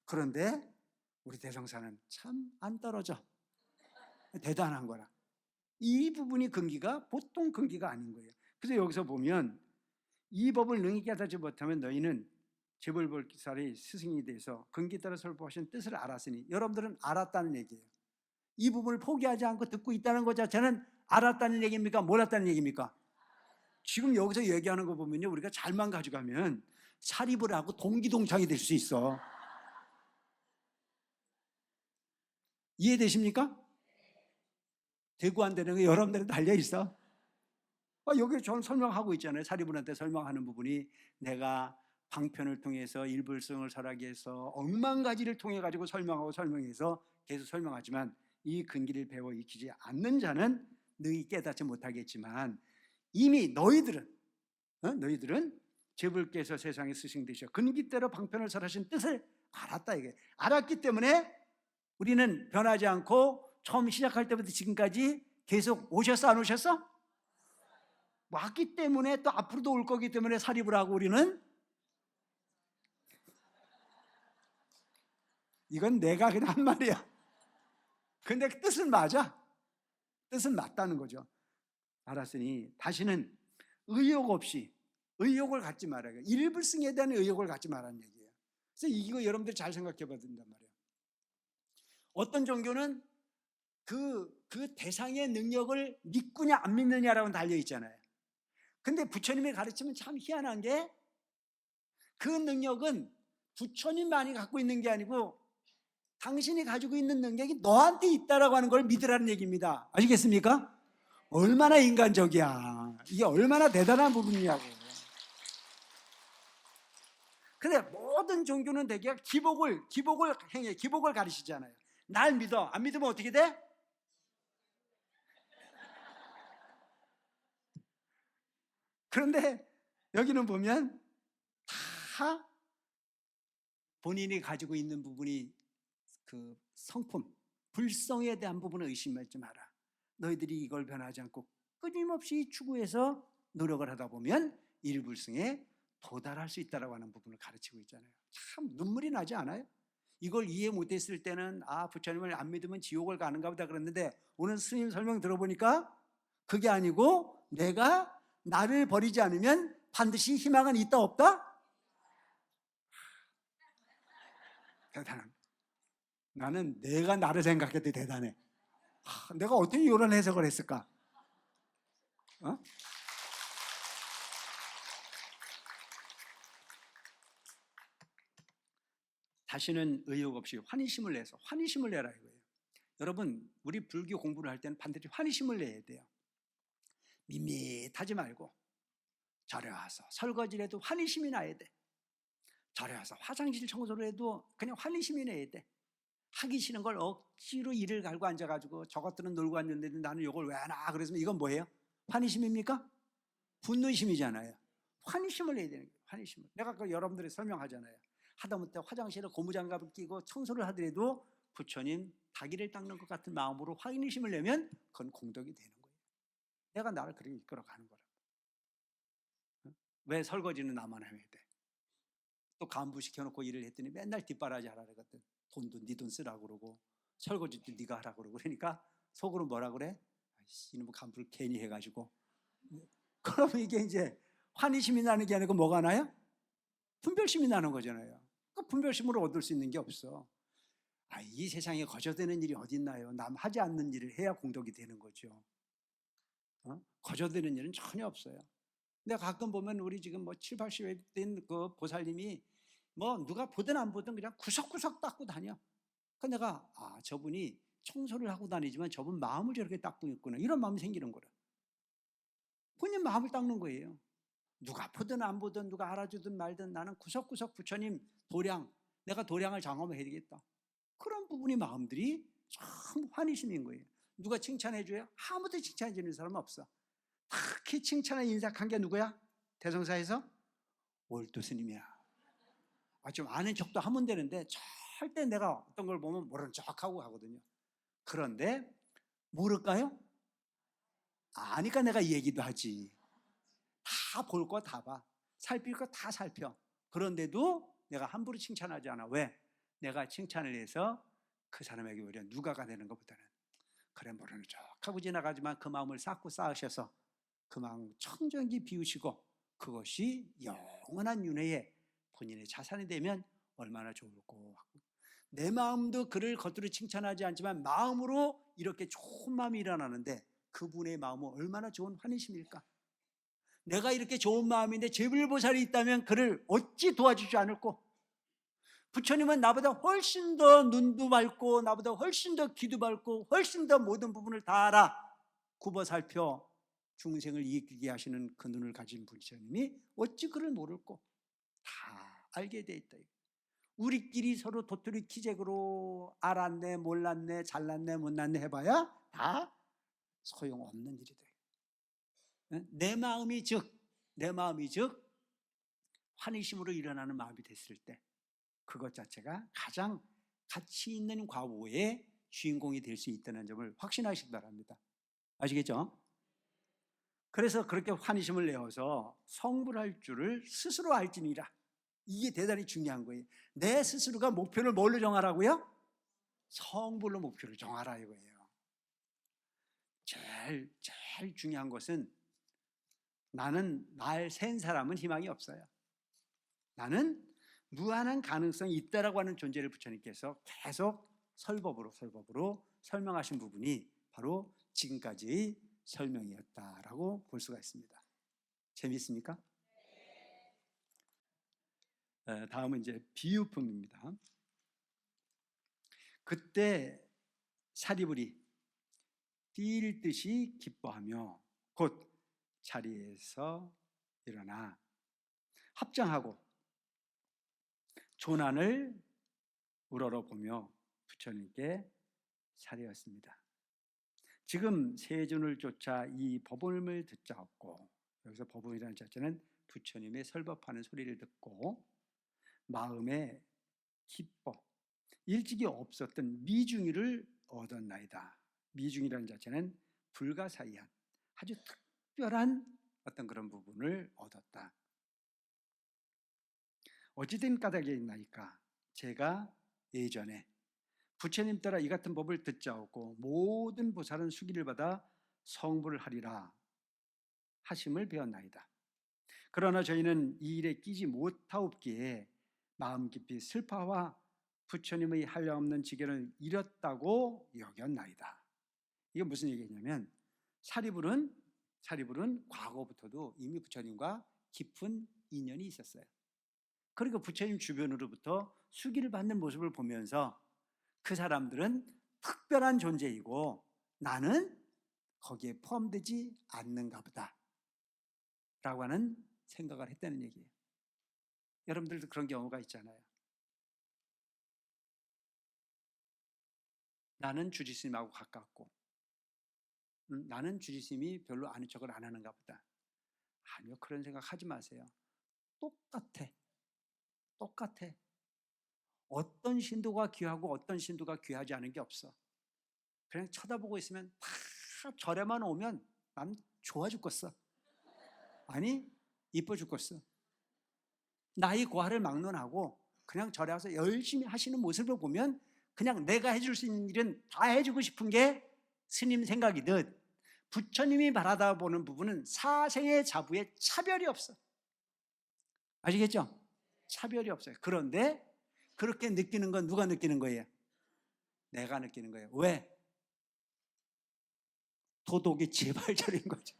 그런데 우리 대성사는 참 안 떨어져. 대단한 거라. 이 부분이 근기가 보통 근기가 아닌 거예요. 그래서 여기서 보면 이 법을 능히 깨닫지 못하면 너희는 제불보살의 스승이 돼서 근기에 따라 설법하신 뜻을 알았으니, 여러분들은 알았다는 얘기예요. 이 부분을 포기하지 않고 듣고 있다는 것 자체는 알았다는 얘기입니까? 몰랐다는 얘기입니까? 지금 여기서 얘기하는 거 보면요, 우리가 잘만 가져가면 사립을 하고 동기동창이 될 수 있어. 이해되십니까? 되고 안 되는 거 여러분들은 달려있어. 여기 저는 설명하고 있잖아요. 사리분한테 설명하는 부분이, 내가 방편을 통해서 일불승을 설하기 위해서 억만 가지를 통해 가지고 설명해서 계속 설명하지만, 이 근기를 배워 익히지 않는 자는 능히 깨닫지 못하겠지만 이미 너희들은 제불께서 세상에 스승되셔 근기대로 방편을 설하신 뜻을 알았다. 이게 알았기 때문에 우리는 변하지 않고 처음 시작할 때부터 지금까지 계속 오셨어 안 오셨어? 왔기 때문에 또 앞으로도 올 거기 때문에 사립을 하고, 우리는 이건 내가 그냥 한 말이야. 근데 뜻은 맞아. 뜻은 맞다는 거죠. 알았으니 다시는 의욕 없이, 의욕을 갖지 말아요. 일불승에 대한 의욕을 갖지 말라는 얘기예요. 그래서 이거 여러분들 잘 생각해 봐야 된단 말이에요. 어떤 종교는 그 대상의 능력을 믿느냐 안 믿느냐라고 달려 있잖아요. 근데 부처님의 가르침은 참 희한한 게, 그 능력은 부처님만이 갖고 있는 게 아니고 당신이 가지고 있는 능력이 너한테 있다라고 하는 걸 믿으라는 얘기입니다. 아시겠습니까? 얼마나 인간적이야. 이게 얼마나 대단한 부분이냐고. 근데 모든 종교는 대개 기복을 행해, 기복을 가르치잖아요. 날 믿어. 안 믿으면 어떻게 돼? 그런데 여기는 보면 다 본인이 가지고 있는 부분이, 그 성품, 불성에 대한 부분을 의심하지 마라. 너희들이 이걸 변하지 않고 끊임없이 추구해서 노력을 하다 보면 일불승에 도달할 수 있다고 하는 부분을 가르치고 있잖아요. 참 눈물이 나지 않아요? 이걸 이해 못했을 때는 부처님을 안 믿으면 지옥을 가는가 보다 그랬는데, 오늘 스님 설명 들어보니까 그게 아니고 내가 나를 버리지 않으면 반드시 희망은 있다 없다? 대단합니다. 나는 내가 나를 생각해도 대단해. 내가 어떻게 이런 해석을 했을까? 다시는 의욕 없이 환희심을 내서 환희심을 내라 이거예요. 여러분, 우리 불교 공부를 할 때는 반드시 환희심을 내야 돼요. 밋밋하지 말고 절에 와서 설거지를 해도 환희심이 나야 돼. 절에 와서 화장실 청소를 해도 그냥 환희심이 나야 돼. 하기 싫은 걸 억지로 이를 갈고 앉아가지고 저것들은 놀고 앉는데 나는 이걸 왜 하나 그래서 이건 뭐예요? 환희심입니까? 분노심이잖아요. 환희심을 내야 되는 거예요. 환희심을. 내가 그 여러분들이 설명하잖아요. 하다못해 화장실에 고무장갑을 끼고 청소를 하더라도 부처님 닭이를 닦는 것 같은 마음으로 환희심을 내면 그건 공덕이 되는 거예요. 내가 나를 그렇게 이끌어가는 거라. 왜 설거지는 나만 해야 돼? 또 간부 시켜놓고 일을 했더니 맨날 뒷바라지 하라 그랬거든. 돈도 네 돈 쓰라고 그러고 설거지도 네가 하라고 그러고 그러니까 속으로 뭐라 그래? 아이씨, 이놈의 간부를 괜히 해가지고. 그럼 이게 이제 환희심이 나는 게 아니고 뭐가 나요? 분별심이 나는 거잖아요. 그 분별심으로 얻을 수 있는 게 없어. 이 세상에 거저되는 일이 어딨나요? 남 하지 않는 일을 해야 공덕이 되는 거죠. 거저되는 일은 전혀 없어요. 내가 가끔 보면 우리 지금 뭐 7, 80에 된 그 보살님이 뭐 누가 보든 안 보든 그냥 구석구석 닦고 다녀. 그 내가 저분이 청소를 하고 다니지만 저분 마음을 저렇게 닦고 있구나 이런 마음이 생기는 거라. 본인 마음을 닦는 거예요. 누가 보든 안 보든 누가 알아주든 말든 나는 구석구석 부처님 도량, 내가 도량을 장엄해야 되겠다. 그런 부분이 마음들이 참 환희심인 거예요. 누가 칭찬해줘요? 아무도 칭찬해주는 사람은 없어. 특히 칭찬을 인색한 게 누구야? 대성사에서 월도 스님이야. 좀 아는 척도 하면 되는데 절대 내가 어떤 걸 보면 모르는 척하고 하거든요. 그런데 모를까요? 아니까 내가 얘기도 하지. 다 볼 거 다 봐. 살필 거 다 살펴. 그런데도 내가 함부로 칭찬하지 않아. 왜? 내가 칭찬을 해서 그 사람에게 오히려 누가가 되는 것보다는 그래 모르는 척하고 지나가지만 그 마음을 쌓고 쌓으셔서 그 마음 청정히 비우시고 그것이 영원한 윤회의 본인의 자산이 되면 얼마나 좋을고 하고 내 마음도 그를 겉으로 칭찬하지 않지만 마음으로 이렇게 좋은 마음이 일어나는데 그분의 마음은 얼마나 좋은 환희심일까? 내가 이렇게 좋은 마음인데 제불보살이 있다면 그를 어찌 도와주지 않을꼬? 부처님은 나보다 훨씬 더 눈도 밝고 나보다 훨씬 더 귀도 밝고 훨씬 더 모든 부분을 다 알아 굽어 살펴 중생을 이기게 하시는 그 눈을 가진 부처님이 어찌 그를 모를꼬? 다 알게 돼 있다. 우리끼리 서로 도토리 키재기로 알았네 몰랐네 잘났네 못났네 해봐야 다 소용없는 일이 돼. 내 마음이 즉 환희심으로 일어나는 마음이 됐을 때 그것 자체가 가장 가치 있는 과보의 주인공이 될 수 있다는 점을 확신하시기 바랍니다. 아시겠죠? 그래서 그렇게 환희심을 내어서 성불할 줄을 스스로 알지니라. 이게 대단히 중요한 거예요. 내 스스로가 목표를 뭘로 정하라고요? 성불로 목표를 정하라 이거예요. 제일 중요한 것은 나는 날 센 사람은 희망이 없어요. 나는 무한한 가능성이 있다라고 하는 존재를 부처님께서 계속 설법으로 설명하신 부분이 바로 지금까지의 설명이었다라고 볼 수가 있습니다. 재미있습니까? 다음은 이제 비유품입니다. 그때 사리불이 뛸 듯이 기뻐하며 곧 자리에서 일어나 합장하고 조난을 우러러보며 부처님께 사리었습니다. 지금 세존을 쫓아 이 법음을 듣자옵고, 여기서 법음이라는 자체는 부처님의 설법하는 소리를 듣고 마음에 기뻐 일찍이 없었던 미중이를 얻었나이다. 미중이라는 자체는 불가사의한 아주 특별한 어떤 그런 부분을 얻었다. 어찌된 까닭이 있나이까? 제가 예전에 부처님 따라 이 같은 법을 듣자옵고 모든 보살은 수기를 받아 성불을 하리라 하심을 배웠나이다. 그러나 저희는 이 일에 끼지 못하옵기에 마음 깊이 슬퍼와 부처님의 한량없는 지견을 잃었다고 여겼나이다. 이게 무슨 얘기냐면 사리불은 과거부터도 이미 부처님과 깊은 인연이 있었어요. 그리고 부처님 주변으로부터 수기를 받는 모습을 보면서 그 사람들은 특별한 존재이고 나는 거기에 포함되지 않는가 보다 라고 하는 생각을 했다는 얘기예요. 여러분들도 그런 경우가 있잖아요. 나는 주지스님하고 가깝고 나는 주지스님이 별로 아는 척을 안 하는가 보다. 아니요, 그런 생각 하지 마세요. 똑같아. 어떤 신도가 귀하고 어떤 신도가 귀하지 않은 게 없어. 그냥 쳐다보고 있으면 다 절에만 오면 난 좋아 죽겠어. 아니, 이뻐 죽겠어. 나의 고하를 막론하고 그냥 절에 와서 열심히 하시는 모습을 보면 그냥 내가 해줄 수 있는 일은 다 해주고 싶은 게 스님 생각이듯 부처님이 바라다보는 부분은 사생의 자부에 차별이 없어. 아시겠죠? 차별이 없어요. 그런데 그렇게 느끼는 건 누가 느끼는 거예요? 내가 느끼는 거예요. 왜? 도덕이 재발절인 거죠.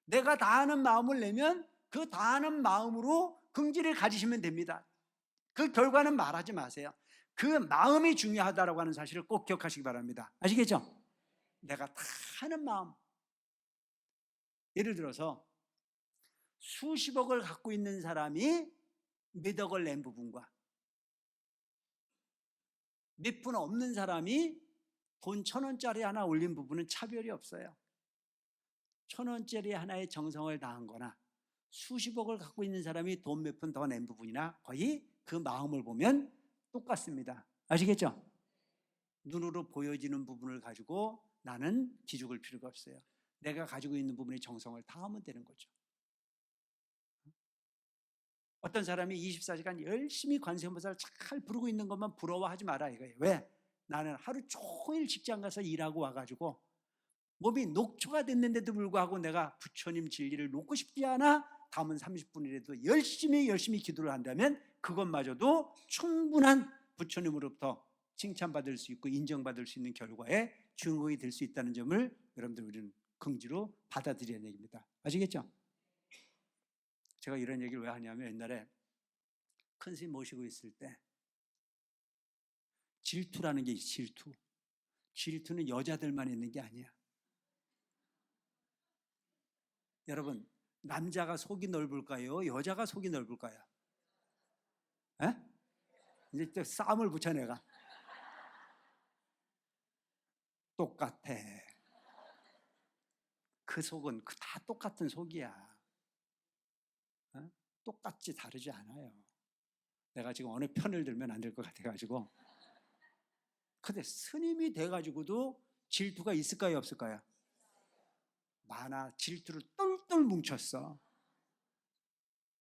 내가 다하는 마음을 내면 그 다하는 마음으로 긍지를 가지시면 됩니다. 그 결과는 말하지 마세요. 그 마음이 중요하다고 하는 사실을 꼭 기억하시기 바랍니다. 아시겠죠? 내가 다 하는 마음. 예를 들어서 수십억을 갖고 있는 사람이 몇 억을 낸 부분과 몇 푼 없는 사람이 돈 1,000원짜리 하나 올린 부분은 차별이 없어요. 1,000원짜리 하나에 정성을 다한 거나 수십억을 갖고 있는 사람이 돈 몇 푼 더 낸 부분이나 거의 그 마음을 보면 똑같습니다. 아시겠죠? 눈으로 보여지는 부분을 가지고 나는 기죽을 필요가 없어요. 내가 가지고 있는 부분에 정성을 다하면 되는 거죠. 어떤 사람이 24시간 열심히 관세음보살을 잘 부르고 있는 것만 부러워하지 마라 이거예요. 왜? 나는 하루 종일 직장 가서 일하고 와가지고 몸이 녹초가 됐는데도 불구하고 내가 부처님 진리를 놓고 싶지 않아 남은 30분이라도 열심히 기도를 한다면 그것마저도 충분한 부처님으로부터 칭찬받을 수 있고 인정받을 수 있는 결과에 주인공이 될 수 있다는 점을 여러분들 우리는 긍지로 받아들이는 얘기입니다. 아시겠죠? 제가 이런 얘기를 왜 하냐면 옛날에 큰 스님 모시고 있을 때 질투라는 게 있어요. 질투는 여자들만 있는 게 아니야. 여러분, 남자가 속이 넓을까요? 여자가 속이 넓을까요? 에? 이제 또 싸움을 붙여 내가. 똑같아. 그 속은 다 똑같은 속이야. 어? 똑같지 다르지 않아요. 내가 지금 어느 편을 들면 안 될 것 같아가지고. 근데 스님이 돼가지고도 질투가 있을까요, 없을까요? 많아. 질투를 똘똘 뭉쳤어.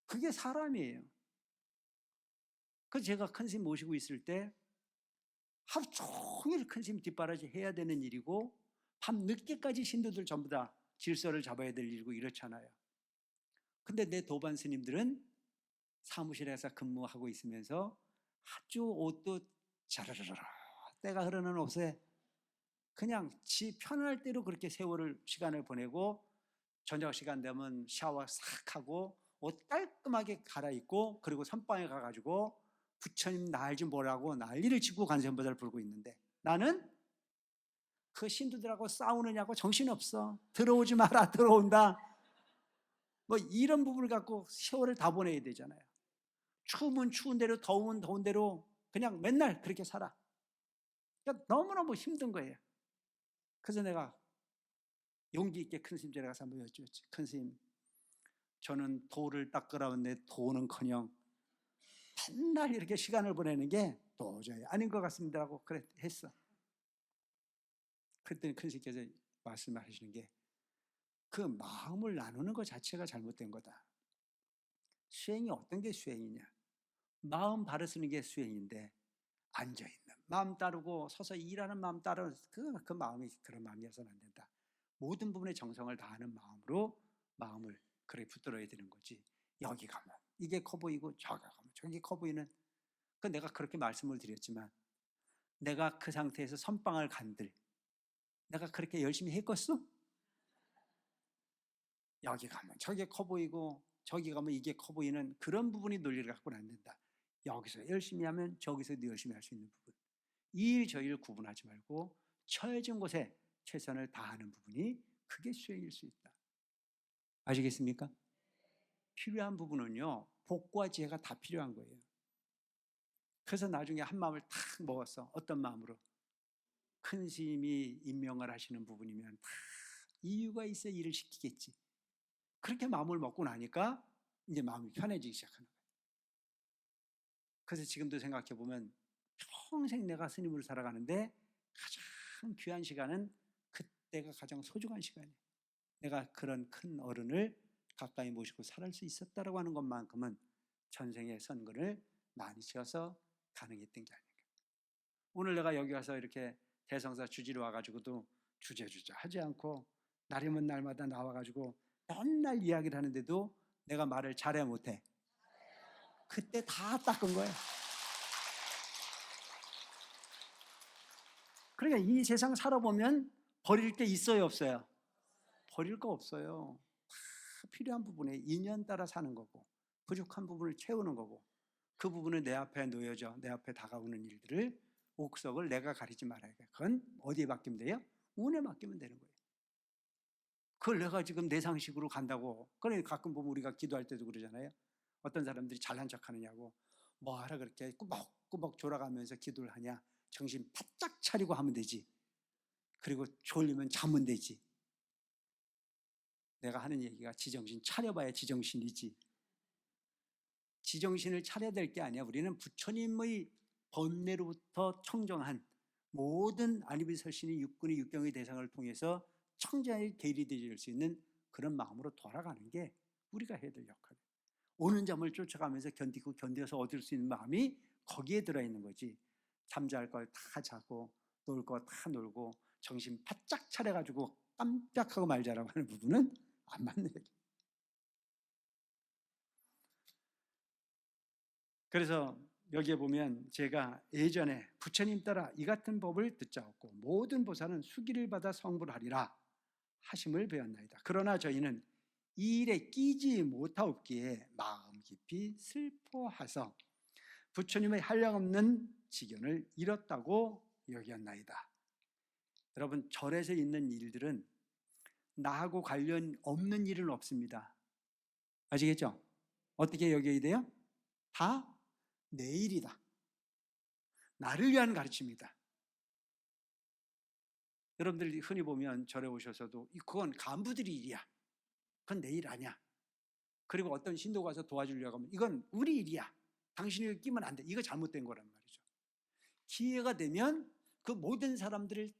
그게 사람이에요. 그래서 제가 큰 스님 모시고 있을 때 하루 종일 큰 스님 뒷바라지 해야 되는 일이고 밤 늦게까지 신도들 전부 다 질서를 잡아야 될 일이고 이렇잖아요. 근데 내 도반 스님들은 사무실에서 근무하고 있으면서 아주 옷도 자라라라 때가 흐르는 옷에 그냥 지 편할 대로 그렇게 세월을 시간을 보내고 저녁 시간 되면 샤워 싹 하고 옷 깔끔하게 갈아입고 그리고 선방에 가가지고 부처님 날 좀 보라고 난리를 치고 관세음보살을 부르고 있는데 나는 그 신도들하고 싸우느냐고 정신없어. 들어오지 마라. 들어온다. 뭐 이런 부분을 갖고 세월을 다 보내야 되잖아요. 추우면 추운 대로 더우면 더운 대로 그냥 맨날 그렇게 살아. 그러니까 너무너무 힘든 거예요. 그래서 내가 용기 있게 큰 스님께 가서 한번 여쭈었지. 큰 스님, 저는 도를 닦으라는데 도는커녕 맨날 이렇게 시간을 보내는 게 도저히 아닌 것 같습니다라고 그래 했어. 그랬더니 큰 스님께서 말씀하시는 게 그 마음을 나누는 것 자체가 잘못된 거다. 수행이 어떤 게 수행이냐? 마음 바로 쓰는 게 수행인데 앉아있는 마음 따르고 서서 일하는 마음 따르는 그 마음이 그런 마음이어서는 안 된다. 모든 부분에 정성을 다하는 마음으로 마음을 그래 붙들어야 되는 거지. 여기 가면 이게 커 보이고 저기 가면 저기 커 보이는 그 내가 그렇게 말씀을 드렸지만 내가 그 상태에서 선방을 간들 내가 그렇게 열심히 했겠어? 여기 가면 저게 커 보이고 저기 가면 이게 커 보이는 그런 부분이 논리를 갖고는 안 된다. 여기서 열심히 하면 저기서도 열심히 할 수 있는 부분. 이 일 저 일 구분하지 말고 처해진 곳에 최선을 다하는 부분이 그게 수행일 수 있다. 아시겠습니까? 필요한 부분은요, 복과 지혜가 다 필요한 거예요. 그래서 나중에 한 마음을 탁 먹었어. 어떤 마음으로? 큰 스님이 임명을 하시는 부분이면 다 이유가 있어 일을 시키겠지. 그렇게 마음을 먹고 나니까 이제 마음이 편해지기 시작하는 거예요. 그래서 지금도 생각해 보면 평생 내가 스님으로 살아가는데 가장 귀한 시간은 그때가 가장 소중한 시간이에요. 내가 그런 큰 어른을 가까이 모시고 살아갈 수 있었다라고 하는 것만큼은 전생의 선근을 많이 지어서 가능했던 게 아닌가. 오늘 내가 여기 와서 이렇게 대성사 주지로 와가지고도 주저주저 하지 않고 날이면 날마다 나와가지고 맨날 이야기를 하는데도 내가 말을 잘해 못해. 그때 다 닦은 거예요. 그러니까 이 세상 살아보면 버릴 게 있어요, 없어요? 버릴 거 없어요. 다 필요한 부분에 인연 따라 사는 거고 부족한 부분을 채우는 거고 그 부분은 내 앞에 놓여져 내 앞에 다가오는 일들을 옥석을 내가 가리지 말아야 돼. 그건 어디에 맡기면 돼요? 운에 맡기면 되는 거예요. 그걸 내가 지금 내 상식으로 간다고. 그러니까 가끔 보면 우리가 기도할 때도 그러잖아요. 어떤 사람들이 잘난 척하느냐고. 뭐하라 그렇게 꾸벅꾸벅 졸아가면서 기도를 하냐. 정신 바짝 차리고 하면 되지. 그리고 졸리면 자면 되지. 내가 하는 얘기가 지정신 차려봐야 지정신이지. 지정신을 차려야 될 게 아니야. 우리는 부처님의 번뇌로부터 청정한 모든 안이비설신이 육군의 육경의 대상을 통해서 청자의 계리되질 수 있는 그런 마음으로 돌아가는 게 우리가 해야 될 역할이에요. 오는 잠을 쫓아가면서 견디고 견뎌서 얻을 수 있는 마음이 거기에 들어있는 거지. 잠잘 걸 다 자고 놀 거 다 놀고 정신 바짝 차려가지고 깜짝하고 말자라고 하는 부분은 안 맞는 얘기. 그래서 여기에 보면 제가 예전에 부처님 따라 이 같은 법을 듣자없고 모든 보살은 수기를 받아 성불 하리라 하심을 배웠나이다. 그러나 저희는 이 일에 끼지 못하옵기에 마음 깊이 슬퍼하서 부처님의 한량없는 지견을 잃었다고 여겼나이다. 여러분, 절에서 있는 일들은 나하고 관련 없는 일은 없습니다. 아시겠죠? 어떻게 여겨야 돼요? 다 내 일이다. 나를 위한 가르침이다. 여러분들이 흔히 보면 절에 오셔서도 그건 간부들이 일이야. 그건 내 일 아니야. 그리고 어떤 신도가 와서 도와주려고 하면 이건 우리 일이야. 당신이 끼면 안 돼. 이거 잘못된 거란 말이죠. 기회가 되면 그 모든 사람들을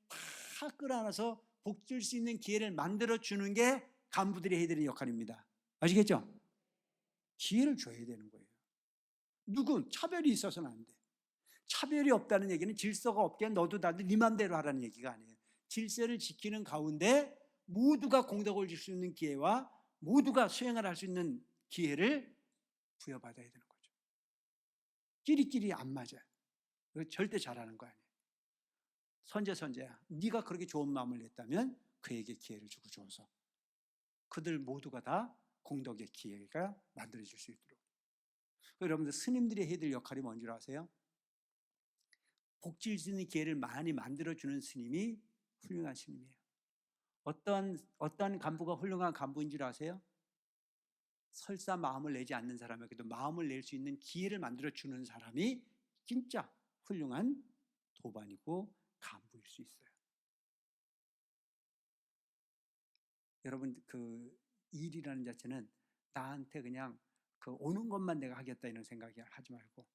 다 끌어안아서 복 줄 수 있는 기회를 만들어주는 게 간부들이 해야 되는 역할입니다. 아시겠죠? 기회를 줘야 되는 거예요. 누군 차별이 있어서는 안 돼. 차별이 없다는 얘기는 질서가 없게 너도 나도 네 맘대로 하라는 얘기가 아니에요. 질서를 지키는 가운데 모두가 공덕을 줄 수 있는 기회와 모두가 수행을 할 수 있는 기회를 부여받아야 되는 거죠. 끼리끼리 안 맞아요. 절대 잘하는 거 아니에요. 선제야. 네가 그렇게 좋은 마음을 냈다면 그에게 기회를 주고 줘서 그들 모두가 다 공덕의 기회가 만들어질 수 있도록. 여러분들 스님들이 해야 될 역할이 뭔지 아세요? 복질 수 있는 기회를 많이 만들어주는 스님이 훌륭한 스님이에요. 어떤 간부가 훌륭한 간부인 줄 아세요? 설사 마음을 내지 않는 사람에게도 마음을 낼 수 있는 기회를 만들어주는 사람이 진짜 훌륭한 도반이고 간부일 수 있어요. 여러분, 그 일이라는 자체는 나한테 그냥 그 오는 것만 내가 하겠다 이런 생각이 하지 말고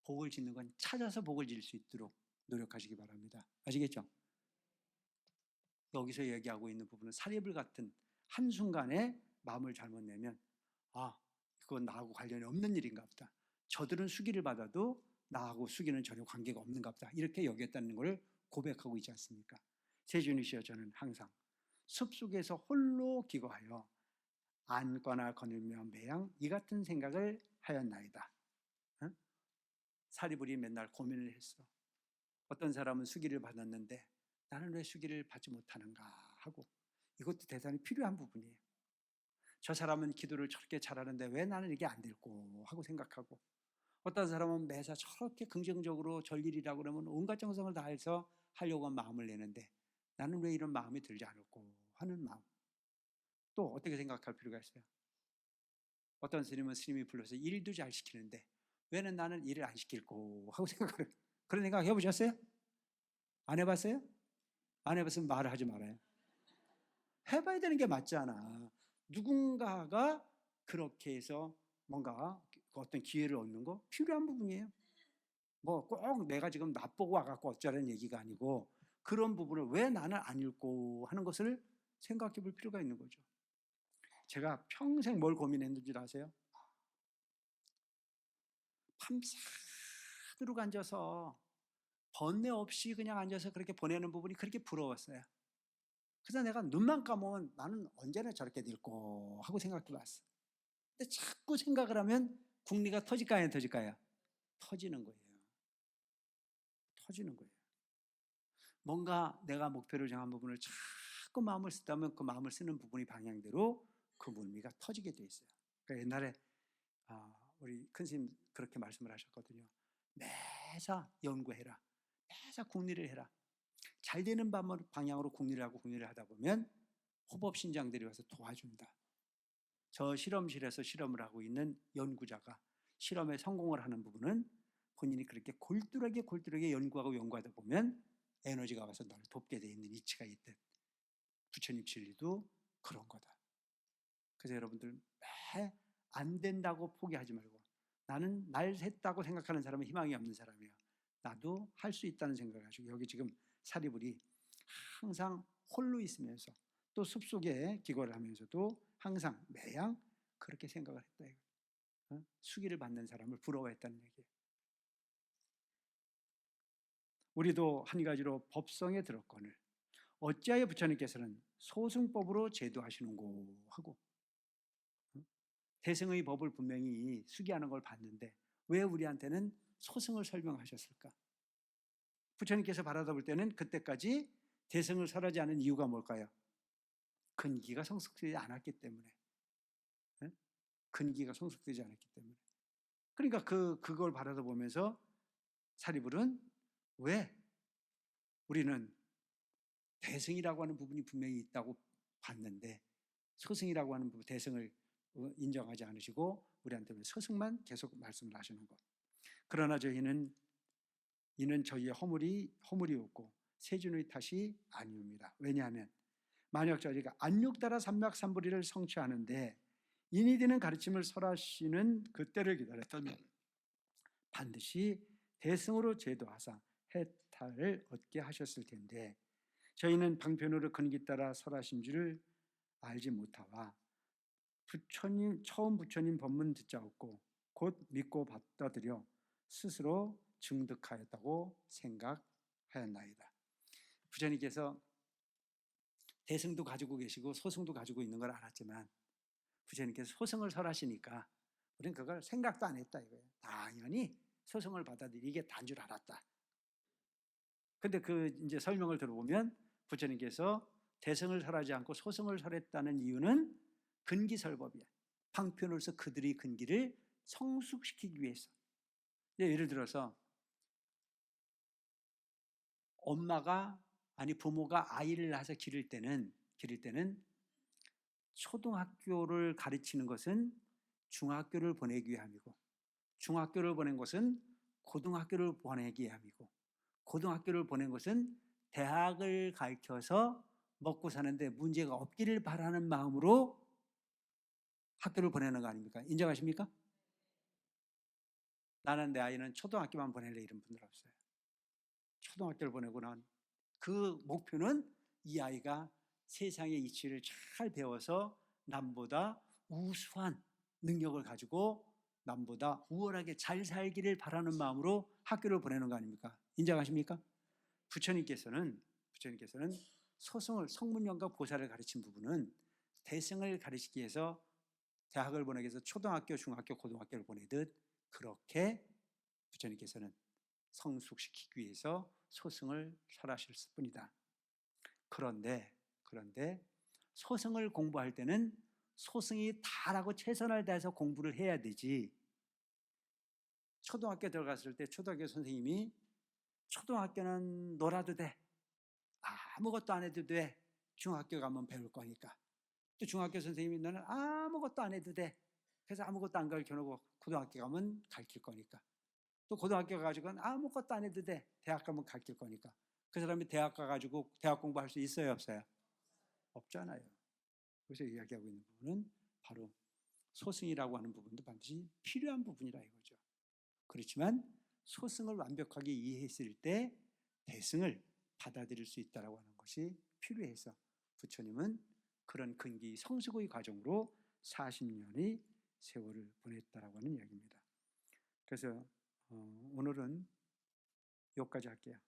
복을 짓는 건 찾아서 복을 질 수 있도록 노력하시기 바랍니다. 아시겠죠? 여기서 얘기하고 있는 부분은 사리불 같은 한순간에 마음을 잘못 내면 그건 나하고 관련이 없는 일인가 보다. 저들은 수기를 받아도 나하고 수기는 전혀 관계가 없는가 보다. 이렇게 여겼다는 걸 고백하고 있지 않습니까? 세준이시여 저는 항상 숲속에서 홀로 기거하여 안거나 거닐며 매양 이 같은 생각을 하였나이다. 응? 사리불이 맨날 고민을 했어. 어떤 사람은 수기를 받았는데 나는 왜 수기를 받지 못하는가 하고 이것도 대단히 필요한 부분이에요. 저 사람은 기도를 저렇게 잘하는데 왜 나는 이게 안 될꼬 하고 생각하고, 어떤 사람은 매사 저렇게 긍정적으로 전일이라고 그러면 온갖 정성을 다해서 하려고 마음을 내는데 나는 왜 이런 마음이 들지 않을꼬 하는 마음. 또 어떻게 생각할 필요가 있어요? 어떤 스님은 스님이 불러서 일도 잘 시키는데 왜는 나는 일을 안 시킬꼬 하고 생각을 해요. 그런 생각 해보셨어요? 안 해봤어요? 안 해봤으면 말을 하지 말아요. 해봐야 되는 게 맞잖아. 누군가가 그렇게 해서 뭔가 어떤 기회를 얻는 거 필요한 부분이에요. 뭐 꼭 내가 지금 나보고 와갖고 어쩌라는 얘기가 아니고 그런 부분을 왜 나는 안 읽고 하는 것을 생각해 볼 필요가 있는 거죠. 제가 평생 뭘 고민했는지 아세요? 밤새도록 앉아서 번뇌 없이 그냥 앉아서 그렇게 보내는 부분이 그렇게 부러웠어요. 그래서 내가 눈만 감으면 나는 언제나 저렇게 될거 하고 생각해 봤어. 근데 자꾸 생각을 하면 국리가 터질까요, 안 터질까요? 터지는 거예요. 터지는 거예요. 뭔가 내가 목표를 정한 부분을 자꾸 마음을 쓰다면 그 마음을 쓰는 부분이 방향대로 그 물미가 터지게 돼 있어요. 그러니까 옛날에 우리 큰 스님 그렇게 말씀을 하셨거든요. 매사 연구해라. 매사 국리를 해라. 잘 되는 방향으로 국리를 하고 국리를 하다 보면 호법신장들이 와서 도와준다. 저 실험실에서 실험을 하고 있는 연구자가 실험에 성공을 하는 부분은 본인이 그렇게 골똘하게 연구하다 보면 에너지가 와서 너를 돕게 돼 있는 이치가 있듯 부처님 진리도 그런 거다. 그래서 여러분들 매 안 된다고 포기하지 말고, 나는 날 했다고 생각하는 사람은 희망이 없는 사람이에요. 나도 할 수 있다는 생각을 가지고 여기 지금 사리불이 항상 홀로 있으면서 또 숲속에 기거를 하면서도 항상 매양 그렇게 생각을 했다. 수기를 받는 사람을 부러워했다는 얘기예요. 우리도 한 가지로 법성에 들었거늘 어찌하여 부처님께서는 소승법으로 제도하시는고 하고, 대승의 법을 분명히 수기하는 걸 봤는데 왜 우리한테는 소승을 설명하셨을까? 부처님께서 바라다 볼 때는 그때까지 대승을 설하지 않은 이유가 뭘까요? 근기가 성숙되지 않았기 때문에. 근기가 성숙되지 않았기 때문에. 그러니까 그걸 바라다 보면서 사리불은 왜 우리는 대승이라고 하는 부분이 분명히 있다고 봤는데 소승이라고 하는 부분, 대승을 인정하지 않으시고 우리한테는 소승만 계속 말씀을 하시는 것. 그러나 이는 저희의 허물이었고 세준의 탓이 아니옵니다. 왜냐하면 만약 저희가 안육따라 삼맥삼불이를 성취하는데 인이 되는 가르침을 설하시는 그때를 기다렸다면 반드시 대승으로 제도하사 해탈을 얻게 하셨을 텐데 저희는 방편으로 근기 따라 설하신 줄을 알지 못하와 처음 부처님 법문 듣자없고 곧 믿고 받아들여 스스로 증득하였다고 생각하였나이다. 부처님께서 대승도 가지고 계시고 소승도 가지고 있는 걸 알았지만 부처님께서 소승을 설하시니까 우리는 그걸 생각도 안 했다 이거예요. 당연히 소승을 받아들이게 단 줄 알았다. 근데 이제 설명을 들어보면 부처님께서 대승을 설하지 않고 소승을 설했다는 이유는 근기설법이야. 방편으로서 그들의 근기를 성숙시키기 위해서. 예를 들어서 부모가 아이를 낳아서 기를 때는 초등학교를 가르치는 것은 중학교를 보내기 위함이고 중학교를 보낸 것은 고등학교를 보내기 위함이고 고등학교를 보낸 것은 대학을 가르쳐서 먹고 사는데 문제가 없기를 바라는 마음으로 학교를 보내는 거 아닙니까? 인정하십니까? 나는 내 아이는 초등학교만 보낼래 이런 분들 없어요. 초등학교를 보내고 난 그 목표는 이 아이가 세상의 이치를 잘 배워서 남보다 우수한 능력을 가지고 남보다 우월하게 잘 살기를 바라는 마음으로 학교를 보내는 거 아닙니까? 인정하십니까? 부처님께서는 소승을 성문연가 보살을 가르친 부분은 대승을 가르치기 위해서 대학을 보내기 위해서 초등학교, 중학교, 고등학교를 보내듯 그렇게 부처님께서는 성숙시키기 위해서 소승을 설하실 뿐이다. 그런데 소승을 공부할 때는 소승이 다라고 최선을 다해서 공부를 해야 되지. 초등학교 들어갔을 때 초등학교 선생님이 초등학교는 놀아도 돼. 아무것도 안 해도 돼. 중학교 가면 배울 거니까. 또 중학교 선생님이 너는 아무것도 안 해도 돼. 그래서 아무것도 안 가르쳐놓고 고등학교 가면 가르칠 거니까. 또 고등학교 가가지고는 아무것도 안 해도 돼. 대학 가면 가르칠 거니까. 그 사람이 대학 가가지고 대학 공부할 수 있어요, 없어요? 없잖아요. 그래서 이야기하고 있는 부분은 바로 소승이라고 하는 부분도 반드시 필요한 부분이라 이거죠. 그렇지만 소승을 완벽하게 이해했을 때 대승을 받아들일 수 있다고 하는 것이 필요해서 부처님은 그런 근기 성수고의 과정으로 40년의 세월을 보냈다라고 하는 이야기입니다. 그래서 오늘은 여기까지 할게요.